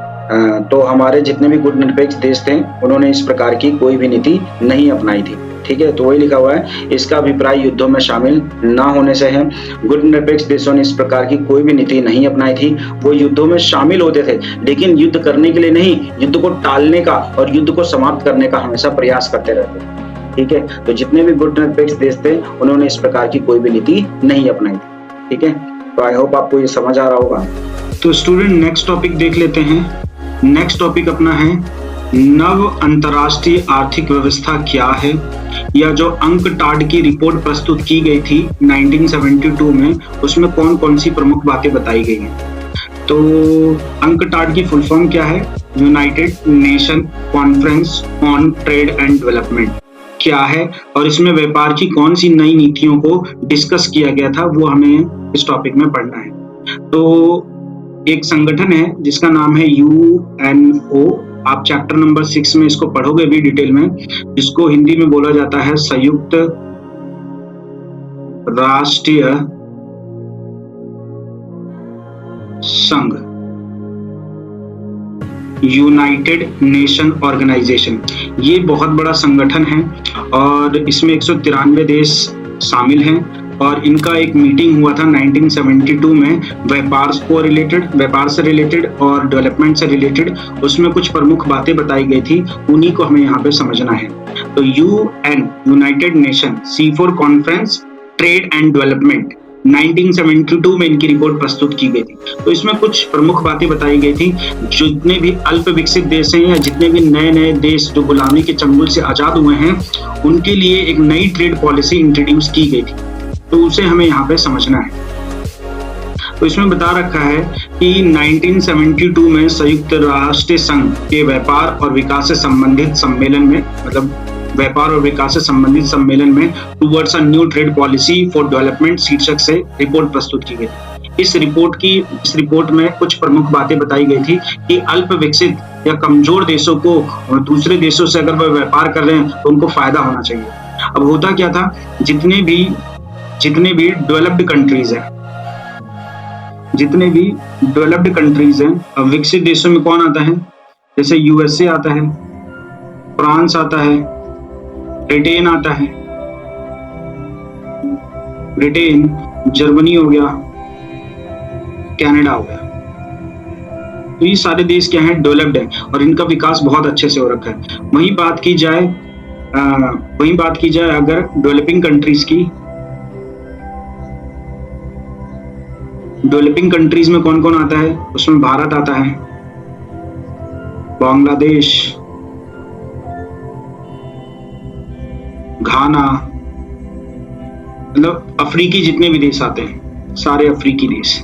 तो हमारे जितने भी गुटनिरपेक्ष देश थे उन्होंने इस प्रकार की कोई भी नीति नहीं अपनाई थी, ठीक है। तो वही लिखा हुआ है, इसका अभिप्राय युद्धों में शामिल ना होने से है। गुटनिरपेक्ष देशों ने इस प्रकार की कोई भी नीति नहीं अपनाई थी। वो युद्धों में शामिल होते थे लेकिन युद्ध करने के लिए नहीं, युद्ध को टालने का और युद्ध को समाप्त करने का हमेशा प्रयास करते रहते थे, ठीक है। तो जितने भी गुटनिरपेक्ष देश थे उन्होंने इस प्रकार की कोई भी नीति नहीं अपनाई थी, ठीक है। तो आई होप आपको ये समझ आ रहा होगा। तो स्टूडेंट नेक्स्ट टॉपिक देख लेते हैं। नेक्स्ट टॉपिक अपना है नव अंतर्राष्ट्रीय आर्थिक व्यवस्था क्या है, या जो अंकटाड की रिपोर्ट प्रस्तुत की गई थी 1972 में, उसमें कौन कौन सी प्रमुख बातें बताई गई हैं। तो अंकटाड की फुल फॉर्म क्या है? United nation conference on trade and development क्या है, और इसमें व्यापार की कौन सी नई नीतियों को डिस्कस किया गया था वो हमें इस टॉपिक में पढ़ना है। तो एक संगठन है जिसका नाम है UNO। आप चैप्टर नंबर 6 में इसको पढ़ोगे भी डिटेल में, जिसको हिंदी में बोला जाता है संयुक्त राष्ट्रीय संघ, यूनाइटेड नेशन ऑर्गेनाइजेशन। ये बहुत बड़ा संगठन है और इसमें 193 देश शामिल हैं, और इनका एक मीटिंग हुआ था 1972 में व्यापार से रिलेटेड और डेवलपमेंट से रिलेटेड। उसमें कुछ प्रमुख बातें बताई गई थी, उन्हीं को हमें यहाँ पे समझना है। तो UN United nation C4 conference trade and development 1972 में इनकी रिपोर्ट प्रस्तुत की गई थी। तो इसमें कुछ प्रमुख बातें बताई गई थी। जितने भी अल्प विकसित देश हैं या जितने भी नए देश जो गुलामी के चंगुल से आजाद हुए हैं, उनके लिए एक नई ट्रेड पॉलिसी इंट्रोड्यूस की गई थी, तो उसे हमें यहाँ पे समझना है। तो इसमें बता रखा है कि 1972 में संयुक्त राष्ट्र संघ के व्यापार और विकास से संबंधित सम्मेलन में, मतलब व्यापार और विकास से संबंधित सम्मेलन में towards a new trade policy for development शीर्षक से रिपोर्ट प्रस्तुत की गई। इस रिपोर्ट में कुछ प्रमुख बातें बताई गई थी कि अल्प विकसित या कमजोर देशों को दूसरे देशों से अगर वह व्यापार कर रहे हैं तो उनको फायदा होना चाहिए। अब होता क्या था, जितने भी डेवलप्ड कंट्रीज हैं, अब विकसित देशों में कौन आता है? जैसे USA आता है, फ्रांस आता है, ब्रिटेन आता है, जर्मनी हो गया, कनाडा हो गया। तो ये सारे देश क्या हैं? डेवलप्ड हैं और इनका विकास बहुत अच्छे से हो रखा है। वहीं बात की जाए अगर डेवलपिंग कंट्रीज में कौन कौन आता है, उसमें भारत आता है, बांग्लादेश, घाना, मतलब अफ्रीकी जितने भी देश आते हैं, सारे अफ्रीकी देश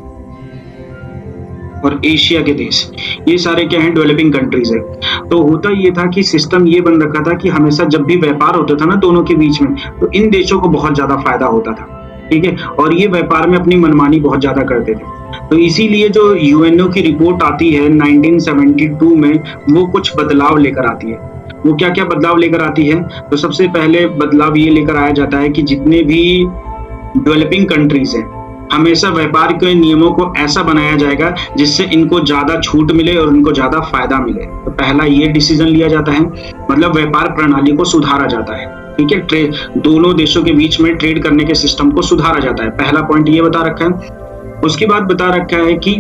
और एशिया के देश, ये सारे क्या हैं? डेवलपिंग कंट्रीज है। तो होता ये था कि सिस्टम ये बन रखा था कि हमेशा जब भी व्यापार होता था ना दोनों के बीच में, तो इन देशों को बहुत ज्यादा फायदा होता था, ठीक है। और ये व्यापार में अपनी मनमानी बहुत ज्यादा करते थे। तो इसीलिए जो UNO की रिपोर्ट आती है 1972 में, वो कुछ बदलाव लेकर आती है। वो क्या क्या बदलाव लेकर आती है? तो सबसे पहले बदलाव ये लेकर आया जाता है कि जितने भी डेवलपिंग कंट्रीज हैं, हमेशा व्यापार के नियमों को ऐसा बनाया जाएगा जिससे इनको ज्यादा छूट मिले और इनको ज्यादा फायदा मिले। तो पहला ये डिसीजन लिया जाता है, मतलब व्यापार प्रणाली को सुधारा जाता है। ठीक है, ट्रेड दोनों देशों के बीच में ट्रेड करने के सिस्टम को सुधारा जाता है। पहला पॉइंट ये बता रखा है। उसके बाद बता रखा है कि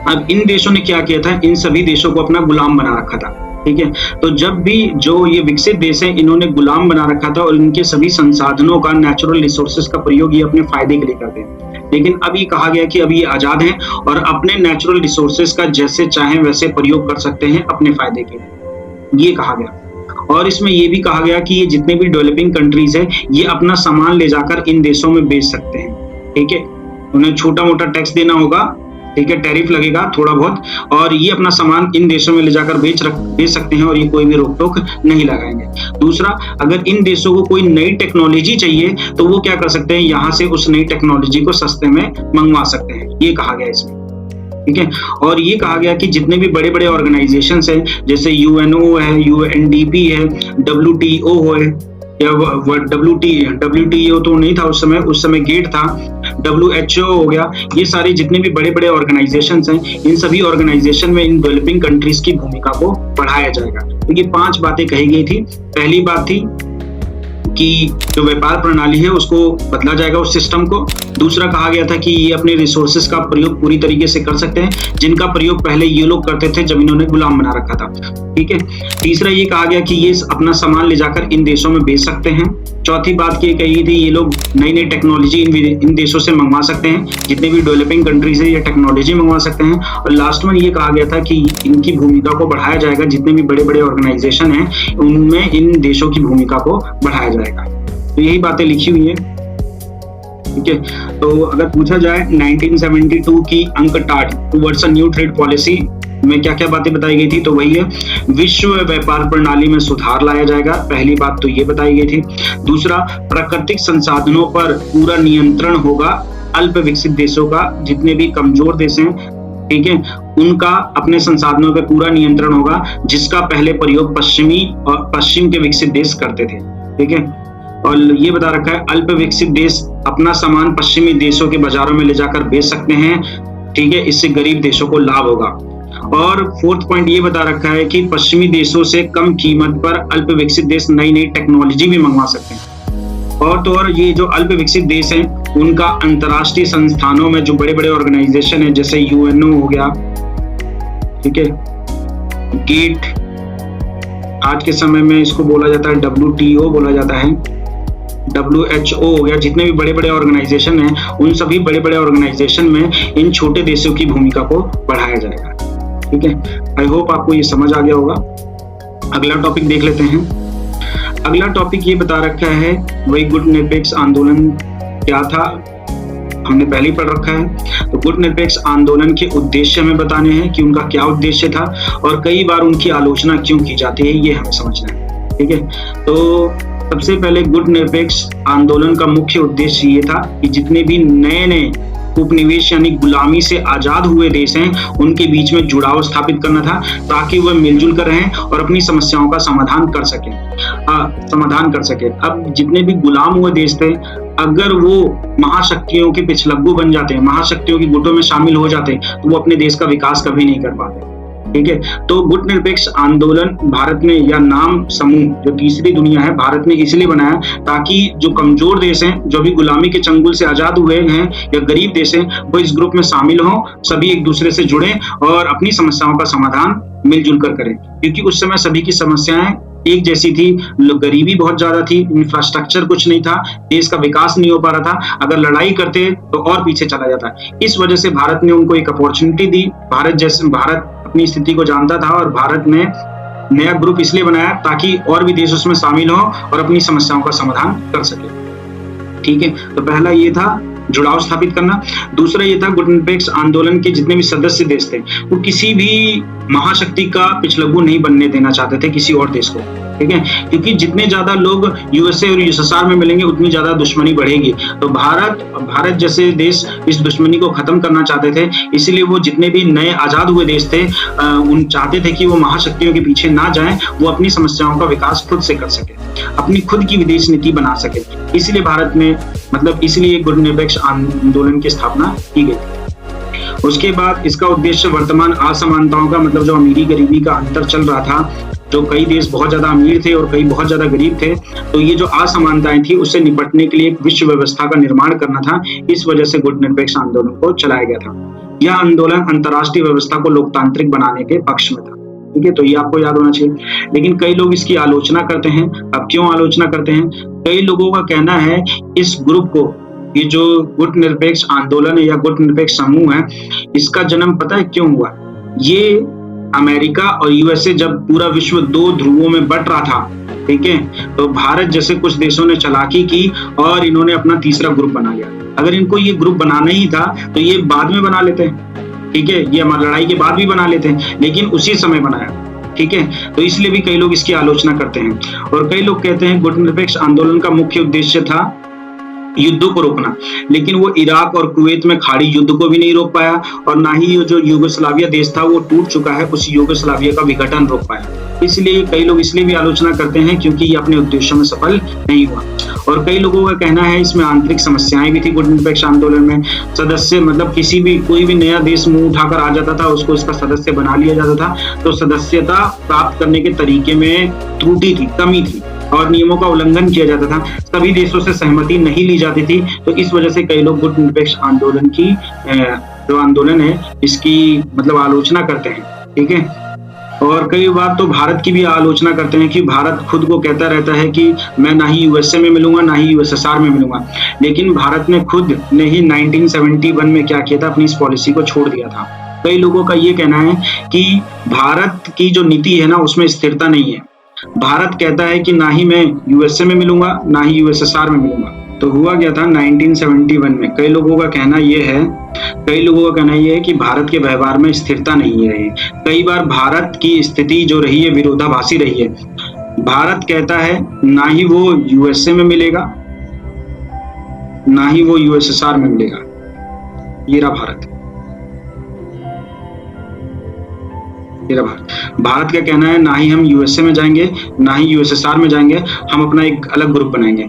अब इन देशों ने क्या किया था, इन सभी देशों को अपना गुलाम बना रखा था। ठीक है, तो जब भी जो ये विकसित देश है, इन्होंने गुलाम बना रखा था और इनके सभी संसाधनों का, नेचुरल रिसोर्सेज का प्रयोग ये अपने फायदे के लिए करते हैं। लेकिन अब ये कहा गया कि अब ये आजाद हैं और अपने नेचुरल रिसोर्सेज का जैसे चाहें वैसे प्रयोग कर सकते हैं अपने फायदे के लिए, ये कहा गया। और इसमें ये भी कहा गया कि ये जितने भी डेवलपिंग कंट्रीज है, ये अपना सामान ले जाकर इन देशों में बेच सकते हैं। ठीक है, उन्हें छोटा मोटा टैक्स देना होगा, ठीक है, टैरिफ लगेगा थोड़ा बहुत, और ये अपना सामान इन देशों में ले जाकर बेच सकते हैं और ये कोई भी रोक टोक नहीं लगाएंगे। दूसरा, अगर इन देशों को कोई नई टेक्नोलॉजी चाहिए तो वो क्या कर सकते हैं, यहाँ से उस नई टेक्नोलॉजी को सस्ते में मंगवा सकते हैं, ये कहा गया इसमें। ठीक है, और ये कहा गया कि जितने भी बड़े बड़े ऑर्गेनाइजेशंस हैं, जैसे यूएनओ है, यूएनडीपी है, डब्ल्यूटीओ है, या WTO तो नहीं था उस समय गेट था, WHO हो गया, ये सारे जितने भी बड़े बड़े ऑर्गेनाइजेशंस हैं, इन सभी ऑर्गेनाइजेशन में इन डेवलपिंग कंट्रीज की भूमिका को बढ़ाया जाएगा। तो ये 5 बातें कही गई थी। पहली बात थी कि जो व्यापार प्रणाली है उसको बदला जाएगा, उस सिस्टम को। दूसरा, कहा गया था कि ये अपने रिसोर्सेज का प्रयोग पूरी तरीके से कर सकते हैं, जिनका प्रयोग पहले ये लोग करते थे जब इन्होंने गुलाम बना रखा था। ठीक है, तीसरा ये कहा गया कि ये अपना सामान ले जाकर इन देशों में बेच सकते हैं। चौथी बात ये कही थी, ये लोग नई नई टेक्नोलॉजी इन देशों से मंगवा सकते हैं, जितने भी डेवलपिंग कंट्रीज है ये टेक्नोलॉजी मंगवा सकते हैं। और लास्ट में ये कहा गया था कि इनकी भूमिका को बढ़ाया जाएगा, जितने भी बड़े बड़े ऑर्गेनाइजेशन हैं उनमें इन देशों की भूमिका को बढ़ाया जाएगा। तो यही बातें लिखी हुई है। ठीक है, तो अगर पूछा जाए 1972 की UNCTAD towards a new trade policy में क्या क्या बातें बताई गई थी, तो वही है, विश्व व्यापार प्रणाली में सुधार लाया जाएगा। पहली बात तो ये बताई गई थी। दूसरा, प्राकृतिक संसाधनों पर पूरा नियंत्रण होगा अल्प विकसित देशों का, जितने भी कमजोर देश हैं, ठीक है, उनका अपने संसाधनों पर पूरा नियंत्रण होगा, जिसका पहले प्रयोग पश्चिम के विकसित देश करते थे। ठीक है, और ये बता रखा है अल्प विकसित देश अपना सामान पश्चिमी देशों के बाजारों में ले जाकर बेच सकते हैं। ठीक है, इससे गरीब देशों को लाभ होगा। और फोर्थ पॉइंट ये बता रखा है कि पश्चिमी देशों से कम कीमत पर अल्प विकसित देश नई नई टेक्नोलॉजी भी मंगवा सकते हैं। और तो और ये जो अल्प विकसित देश हैं, उनका अंतर्राष्ट्रीय संस्थानों में जो बड़े बड़े ऑर्गेनाइजेशन है, जैसे यूएनओ हो गया, ठीक है, गेट, आज के समय में इसको बोला जाता है WTO बोला जाता है, WHO हो गया, जितने भी बड़े बड़े ऑर्गेनाइजेशन हैं, उन सभी बड़े बड़े ऑर्गेनाइजेशन में इन छोटे देशों की भूमिका को बढ़ाया जाएगा। ठीक है, आई होप आपको ये समझ आ गया होगा। अगला टॉपिक देख लेते हैं। अगला टॉपिक ये बता रखा है, वही गुट निरपेक्ष आंदोलन क्या था, हमने पहले ही पढ़ रखा है। तो गुट निरपेक्ष आंदोलन के उद्देश्य हमें बताने हैं कि उनका क्या उद्देश्य था और कई बार उनकी आलोचना क्यों की जाती है, ये हमें समझना है। ठीक है, तो सबसे पहले गुट निरपेक्ष आंदोलन का मुख्य उद्देश्य ये था कि जितने भी नए नए उपनिवेश यानी गुलामी से आजाद हुए देश हैं, उनके बीच में जुड़ाव स्थापित करना था, ताकि वह मिलजुल कर रहें और अपनी समस्याओं का समाधान कर सके। अब जितने भी गुलाम हुए देश थे, अगर वो महाशक्तियों के पिछलग्गू बन जाते, महाशक्तियों की गुटों में शामिल हो जाते, तो वो अपने देश का विकास कभी नहीं कर पाते। ठीक है, तो गुट निरपेक्ष आंदोलन भारत ने, या नाम समूह जो तीसरी दुनिया है, भारत ने इसलिए बनाया ताकि जो कमजोर देश हैं, जो भी गुलामी के चंगुल से आजाद हुए हैं या गरीब देश हैं, वो इस ग्रुप में शामिल हों, सभी एक दूसरे से जुड़े और अपनी समस्याओं का समाधान मिलजुल कर करें। क्योंकि उस समय सभी की समस्याएं एक जैसी थी, गरीबी बहुत ज्यादा थी, इंफ्रास्ट्रक्चर कुछ नहीं था, देश का विकास नहीं हो पा रहा था, अगर लड़ाई करते तो और पीछे चला जाता। इस वजह से भारत ने उनको एक अपॉर्चुनिटी दी। भारत अपनी स्थिति को जानता था और भारत ने नया ग्रुप इसलिए बनाया ताकि और भी देश उसमें शामिल हो और अपनी समस्याओं का समाधान कर सके। ठीक है, तो पहला ये था जुड़ाव स्थापित करना। दूसरा ये था, गुट निरपेक्ष आंदोलन के जितने भी सदस्य देश थे, वो किसी भी महाशक्ति का पिछलग्गू नहीं बनने देना चाहते थे किसी और देश को। ठीक है, क्योंकि जितने ज्यादा लोग यूएसए और यूएसएसआर में मिलेंगे उतनी ज्यादा दुश्मनी बढ़ेगी। तो भारत जैसे देश इस दुश्मनी को खत्म करना चाहते थे, इसीलिए वो जितने भी नए आजाद हुए देश थे उन चाहते थे कि वो महाशक्तियों के पीछे ना जाएं, वो अपनी समस्याओं का विकास खुद से कर सके, अपनी खुद की विदेश नीति बना सके। इसलिए भारत में इसलिए गुटनिरपेक्ष आंदोलन की स्थापना की गई थी। उसके बाद इसका उद्देश्य वर्तमान असमानताओं का जो अमीरी गरीबी का अंतर चल रहा था, जो कई देश बहुत ज्यादा अमीर थे और कई बहुत ज्यादा गरीब थे, तो ये जो असमानताएं थी उससे निपटने के लिए एक विश्व व्यवस्था का निर्माण करना था। इस वजह से गुटनिरपेक्ष आंदोलन को चलाया गया था। यह आंदोलन अंतर्राष्ट्रीय व्यवस्था को लोकतांत्रिक बनाने के पक्ष में था। ठीक है, तो ये आपको याद होना चाहिए। लेकिन कई लोग इसकी आलोचना करते हैं। अब क्यों आलोचना करते हैं? कई लोगों का कहना है इस ग्रुप को, ये जो गुटनिरपेक्ष आंदोलन है या गुटनिरपेक्ष समूह है, इसका जन्म पता है क्यों हुआ? ये अमेरिका और यूएसए जब पूरा विश्व दो ध्रुवों में बट रहा था, ठीक है, तो भारत जैसे कुछ देशों ने चालाकी की और इन्होंने अपना तीसरा ग्रुप बना लिया। अगर इनको ये ग्रुप बनाना ही था तो ये बाद में बना लेते हैं, ठीक है, ये हमारी लड़ाई के बाद भी बना लेते हैं, लेकिन उसी समय बनाया। ठीक है, तो इसलिए भी कई लोग इसकी आलोचना करते हैं। और कई लोग कहते हैं गुटनिरपेक्ष आंदोलन का मुख्य उद्देश्य था युद्धों को रोकना, लेकिन वो इराक और कुवैत में खाड़ी युद्ध को भी नहीं रोक पाया और ना ही जो यूगोस्लाविया देश था वो टूट चुका है, उस यूगोस्लाविया का विघटन रोक पाया। इसलिए कई लोग इसलिए भी आलोचना करते हैं क्योंकि ये अपने उद्देश्यों में सफल नहीं हुआ। और कई लोगों का कहना है इसमें आंतरिक समस्याएं भी थी। गुटनिरपेक्ष आंदोलन में सदस्य कोई भी नया देश मुंह उठाकर आ जाता था, उसको इसका सदस्य बना लिया जाता था, तो सदस्यता प्राप्त करने के तरीके में त्रुटि थी, कमी थी और नियमों का उल्लंघन किया जाता था। सभी देशों से सहमति नहीं ली जाती थी। तो इस वजह से कई लोग गुटनिरपेक्ष आंदोलन की जो आंदोलन है इसकी आलोचना करते हैं। ठीक है, और कई बार तो भारत की भी आलोचना करते हैं कि भारत खुद को कहता रहता है कि मैं ना ही यूएसए में मिलूंगा ना ही यूएसएसआर में मिलूंगा, लेकिन भारत ने खुद ने ही 1971 में क्या किया था, अपनी इस पॉलिसी को छोड़ दिया था। कई लोगों का ये कहना है कि भारत की जो नीति है ना उसमें स्थिरता नहीं है। भारत कहता है कि ना ही मैं यूएसए में मिलूंगा ना ही यूएसएसआर में मिलूंगा। तो हुआ क्या था 1971 में, कई लोगों का कहना यह है कि भारत के व्यवहार में स्थिरता नहीं है। कई बार भारत की स्थिति जो रही है विरोधाभासी रही है। भारत कहता है ना ही वो यूएसए में मिलेगा ना ही वो यूएसएसआर में मिलेगा। ये रहा भारत। भारत का कहना है ना ही हम यूएसए में जाएंगे ना ही यूएसएसआर में जाएंगे, हम अपना एक अलग ग्रुप बनाएंगे।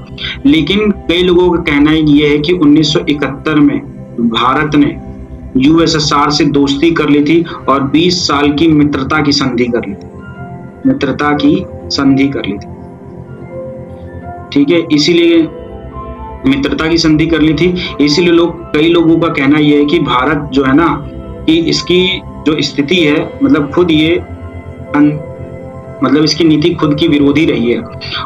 लेकिन कई लोगों का कहना ये है कि 1971 में भारत ने यूएसएसआर से दोस्ती कर ली थी और 20 साल की मित्रता की संधि कर ली थी। ठीक है, इसीलिए मित्रता की संधि कर ली थी। इसीलिए कई लोगों का कहना यह है कि भारत जो है ना कि इसकी जो स्थिति है खुद ये इसकी नीति खुद की विरोधी रही है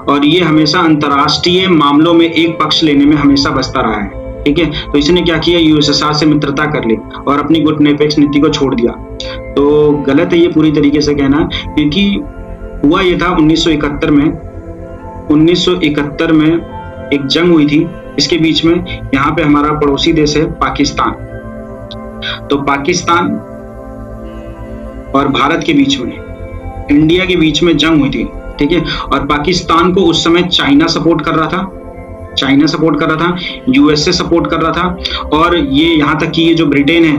और ये हमेशा अंतर्राष्ट्रीय मामलों में एक पक्ष लेने में हमेशा बसता रहा है। ठीक है, तो इसने क्या किया, यूएसएसआर से मित्रता कर ली और अपनी गुटनिरपेक्ष नीति को छोड़ दिया। तो गलत है ये पूरी तरीके से कहना, क्योंकि हुआ ये था 1971 में एक जंग हुई थी इसके बीच में। यहाँ पे हमारा पड़ोसी देश है पाकिस्तान, तो पाकिस्तान और भारत के बीच में, इंडिया के बीच में जंग हुई थी। ठीक है, और पाकिस्तान को उस समय चाइना सपोर्ट कर रहा था, यूएसए सपोर्ट कर रहा था और ये यहाँ तक कि ये जो ब्रिटेन है,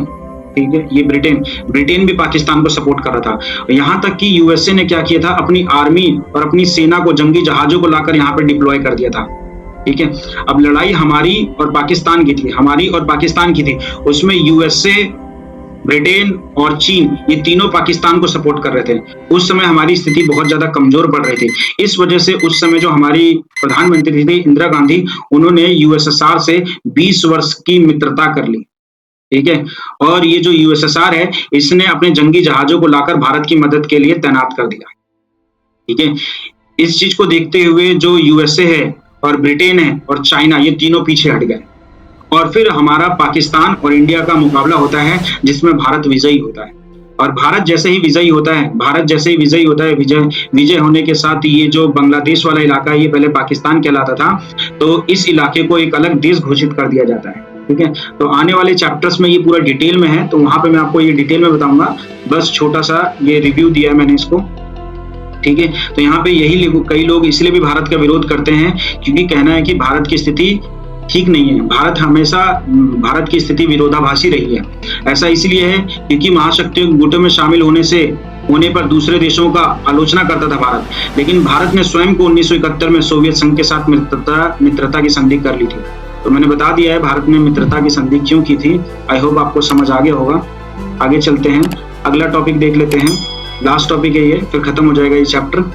ठीक है, ये ब्रिटेन भी पाकिस्तान को सपोर्ट कर रहा था। यहाँ तक कि यूएसए ने क्या किया था, अपनी आर्मी और अपनी सेना को, जंगी जहाजों को लाकर यहाँ पे डिप्लॉय कर दिया था। ठीक है, अब लड़ाई हमारी और पाकिस्तान की थी। उसमें यूएसए, ब्रिटेन और चीन, ये तीनों पाकिस्तान को सपोर्ट कर रहे थे। उस समय हमारी स्थिति बहुत ज्यादा कमजोर पड़ रही थी। इस वजह से उस समय जो हमारी प्रधानमंत्री थी इंदिरा गांधी, उन्होंने यूएसएसआर से 20 वर्ष की मित्रता कर ली। ठीक है, और ये जो यूएसएसआर है इसने अपने जंगी जहाजों को लाकर भारत की मदद के लिए तैनात कर दिया। ठीक है, इस चीज को देखते हुए जो यूएसए है और ब्रिटेन है और चाइना, ये तीनों पीछे हट गए और फिर हमारा पाकिस्तान और इंडिया का मुकाबला होता है जिसमें भारत विजयी होता है। और भारत जैसे ही विजयी होता है, विजय होने के साथ ये जो बांग्लादेश वाला इलाका है ये पहले पाकिस्तान कहलाता था, तो इस इलाके को एक अलग देश घोषित कर दिया जाता है। ठीक है, तो आने वाले चैप्टर्स में ये पूरा डिटेल में है, तो वहां पे मैं आपको ये डिटेल में बताऊंगा। बस छोटा सा ये रिव्यू दिया है मैंने इसको। ठीक है। तो यहाँ पे यही कई लोग इसलिए भी भारत का विरोध करते हैं क्योंकि कहना है कि भारत की स्थिति ठीक नहीं है, भारत की स्थिति विरोधाभासी रही है। ऐसा इसलिए है क्योंकि महाशक्तियों गुटों में शामिल होने पर दूसरे देशों का आलोचना करता था भारत, लेकिन भारत ने स्वयं को 1971 में सोवियत संघ के साथ मित्रता की संधि कर ली थी। तो मैंने बता दिया है भारत ने मित्रता की संधि क्यों की थी। आई होप आपको समझ आ गया होगा। आगे चलते हैं, अगला टॉपिक देख लेते हैं। लास्ट टॉपिक है ये, फिर खत्म हो जाएगा ये चैप्टर।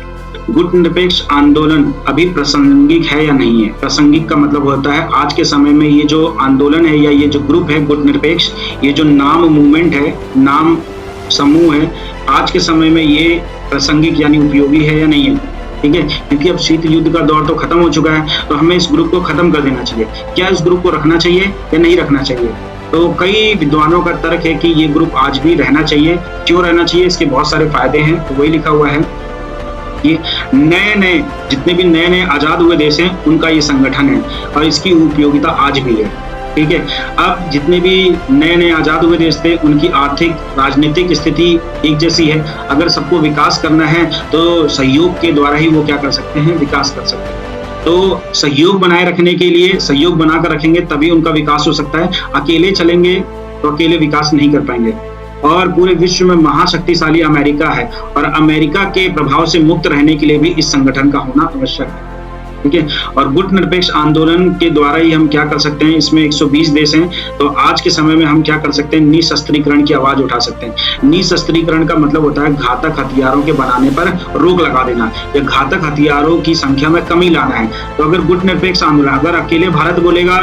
गुट निरपेक्ष आंदोलन अभी प्रासंगिक है या नहीं है। प्रासंगिक का मतलब होता है आज के समय में ये जो आंदोलन है या ये जो ग्रुप है गुट निरपेक्ष, ये जो नाम मूवमेंट है, नाम समूह है, आज के समय में ये प्रासंगिक यानी उपयोगी है या नहीं है। ठीक है, क्योंकि अब शीत युद्ध का दौर तो खत्म हो चुका है, तो हमें इस ग्रुप को खत्म कर देना चाहिए। क्या इस ग्रुप को रखना चाहिए या नहीं रखना चाहिए? तो कई विद्वानों का तर्क है कि ये ग्रुप आज भी रहना चाहिए। क्यों रहना चाहिए? इसके बहुत सारे फायदे हैं। तो वही लिखा हुआ है कि जितने भी नए आजाद हुए देश हैं उनका ये संगठन है और इसकी उपयोगिता आज भी है। ठीक है, अब जितने भी नए आजाद हुए देश थे उनकी आर्थिक राजनीतिक स्थिति एक जैसी है। अगर सबको विकास करना है तो सहयोग के द्वारा ही वो क्या कर सकते हैं, विकास कर सकते हैं। तो सहयोग बनाए रखने के लिए सहयोग बनाकर रखेंगे तभी उनका विकास हो सकता है। अकेले चलेंगे तो अकेले विकास नहीं कर पाएंगे। और पूरे विश्व में महाशक्तिशाली अमेरिका है और अमेरिका के प्रभाव से मुक्त रहने के लिए भी इस संगठन का होना आवश्यक है। ठीक है, और गुट निरपेक्ष आंदोलन के द्वारा ही हम क्या कर सकते हैं, इसमें 120 देश हैं, तो आज के समय में हम क्या कर सकते हैं, निशस्त्रीकरण की आवाज उठा सकते हैं। निशस्त्रीकरण का मतलब होता है घातक हथियारों के बनाने पर रोक लगा देना या घातक हथियारों की संख्या में कमी लाना है। तो अगर गुट निरपेक्ष आंदोलन, अगर अकेले भारत बोलेगा,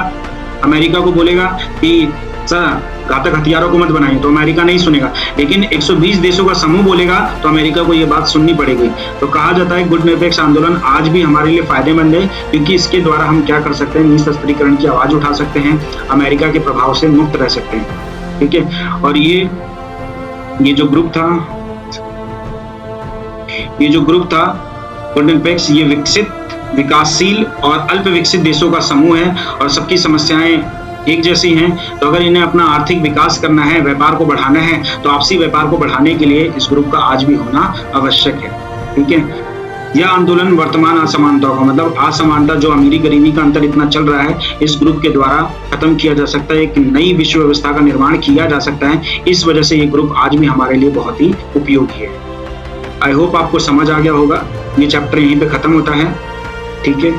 अमेरिका को बोलेगा कि सर घातक हथियारों को मत बनाइए, तो अमेरिका नहीं सुनेगा। लेकिन 120 देशों का समूह बोलेगा तो अमेरिका को ये बात सुननी पड़ेगी। तो कहा जाता है गुट निरपेक्ष आंदोलन आज भी हमारे लिए फायदेमंद है क्योंकि इसके द्वारा हम क्या कर सकते हैं, निशस्त्रीकरण की आवाज उठा सकते हैं, अमेरिका के प्रभाव से मुक्त रह सकते हैं। ठीक है, और ये जो ग्रुप था गुट निरपेक्ष, ये विकसित, विकासशील और अल्प विकसित देशों का समूह है और सबकी समस्याएं एक जैसी हैं। तो अगर इन्हें अपना आर्थिक विकास करना है, व्यापार को बढ़ाना है, तो आपसी व्यापार को बढ़ाने के लिए इस ग्रुप का आज भी होना आवश्यक है। ठीक है, यह आंदोलन वर्तमान असमानताओं का, मतलब असमानता जो अमीरी गरीबी का अंतर इतना चल रहा है, इस ग्रुप के द्वारा खत्म किया जा सकता है। एक नई विश्व व्यवस्था का निर्माण किया जा सकता है। इस वजह से ये ग्रुप आज भी हमारे लिए बहुत ही उपयोगी है। आई होप आपको समझ आ गया होगा। ये चैप्टर यहीं पे खत्म होता है। ठीक है।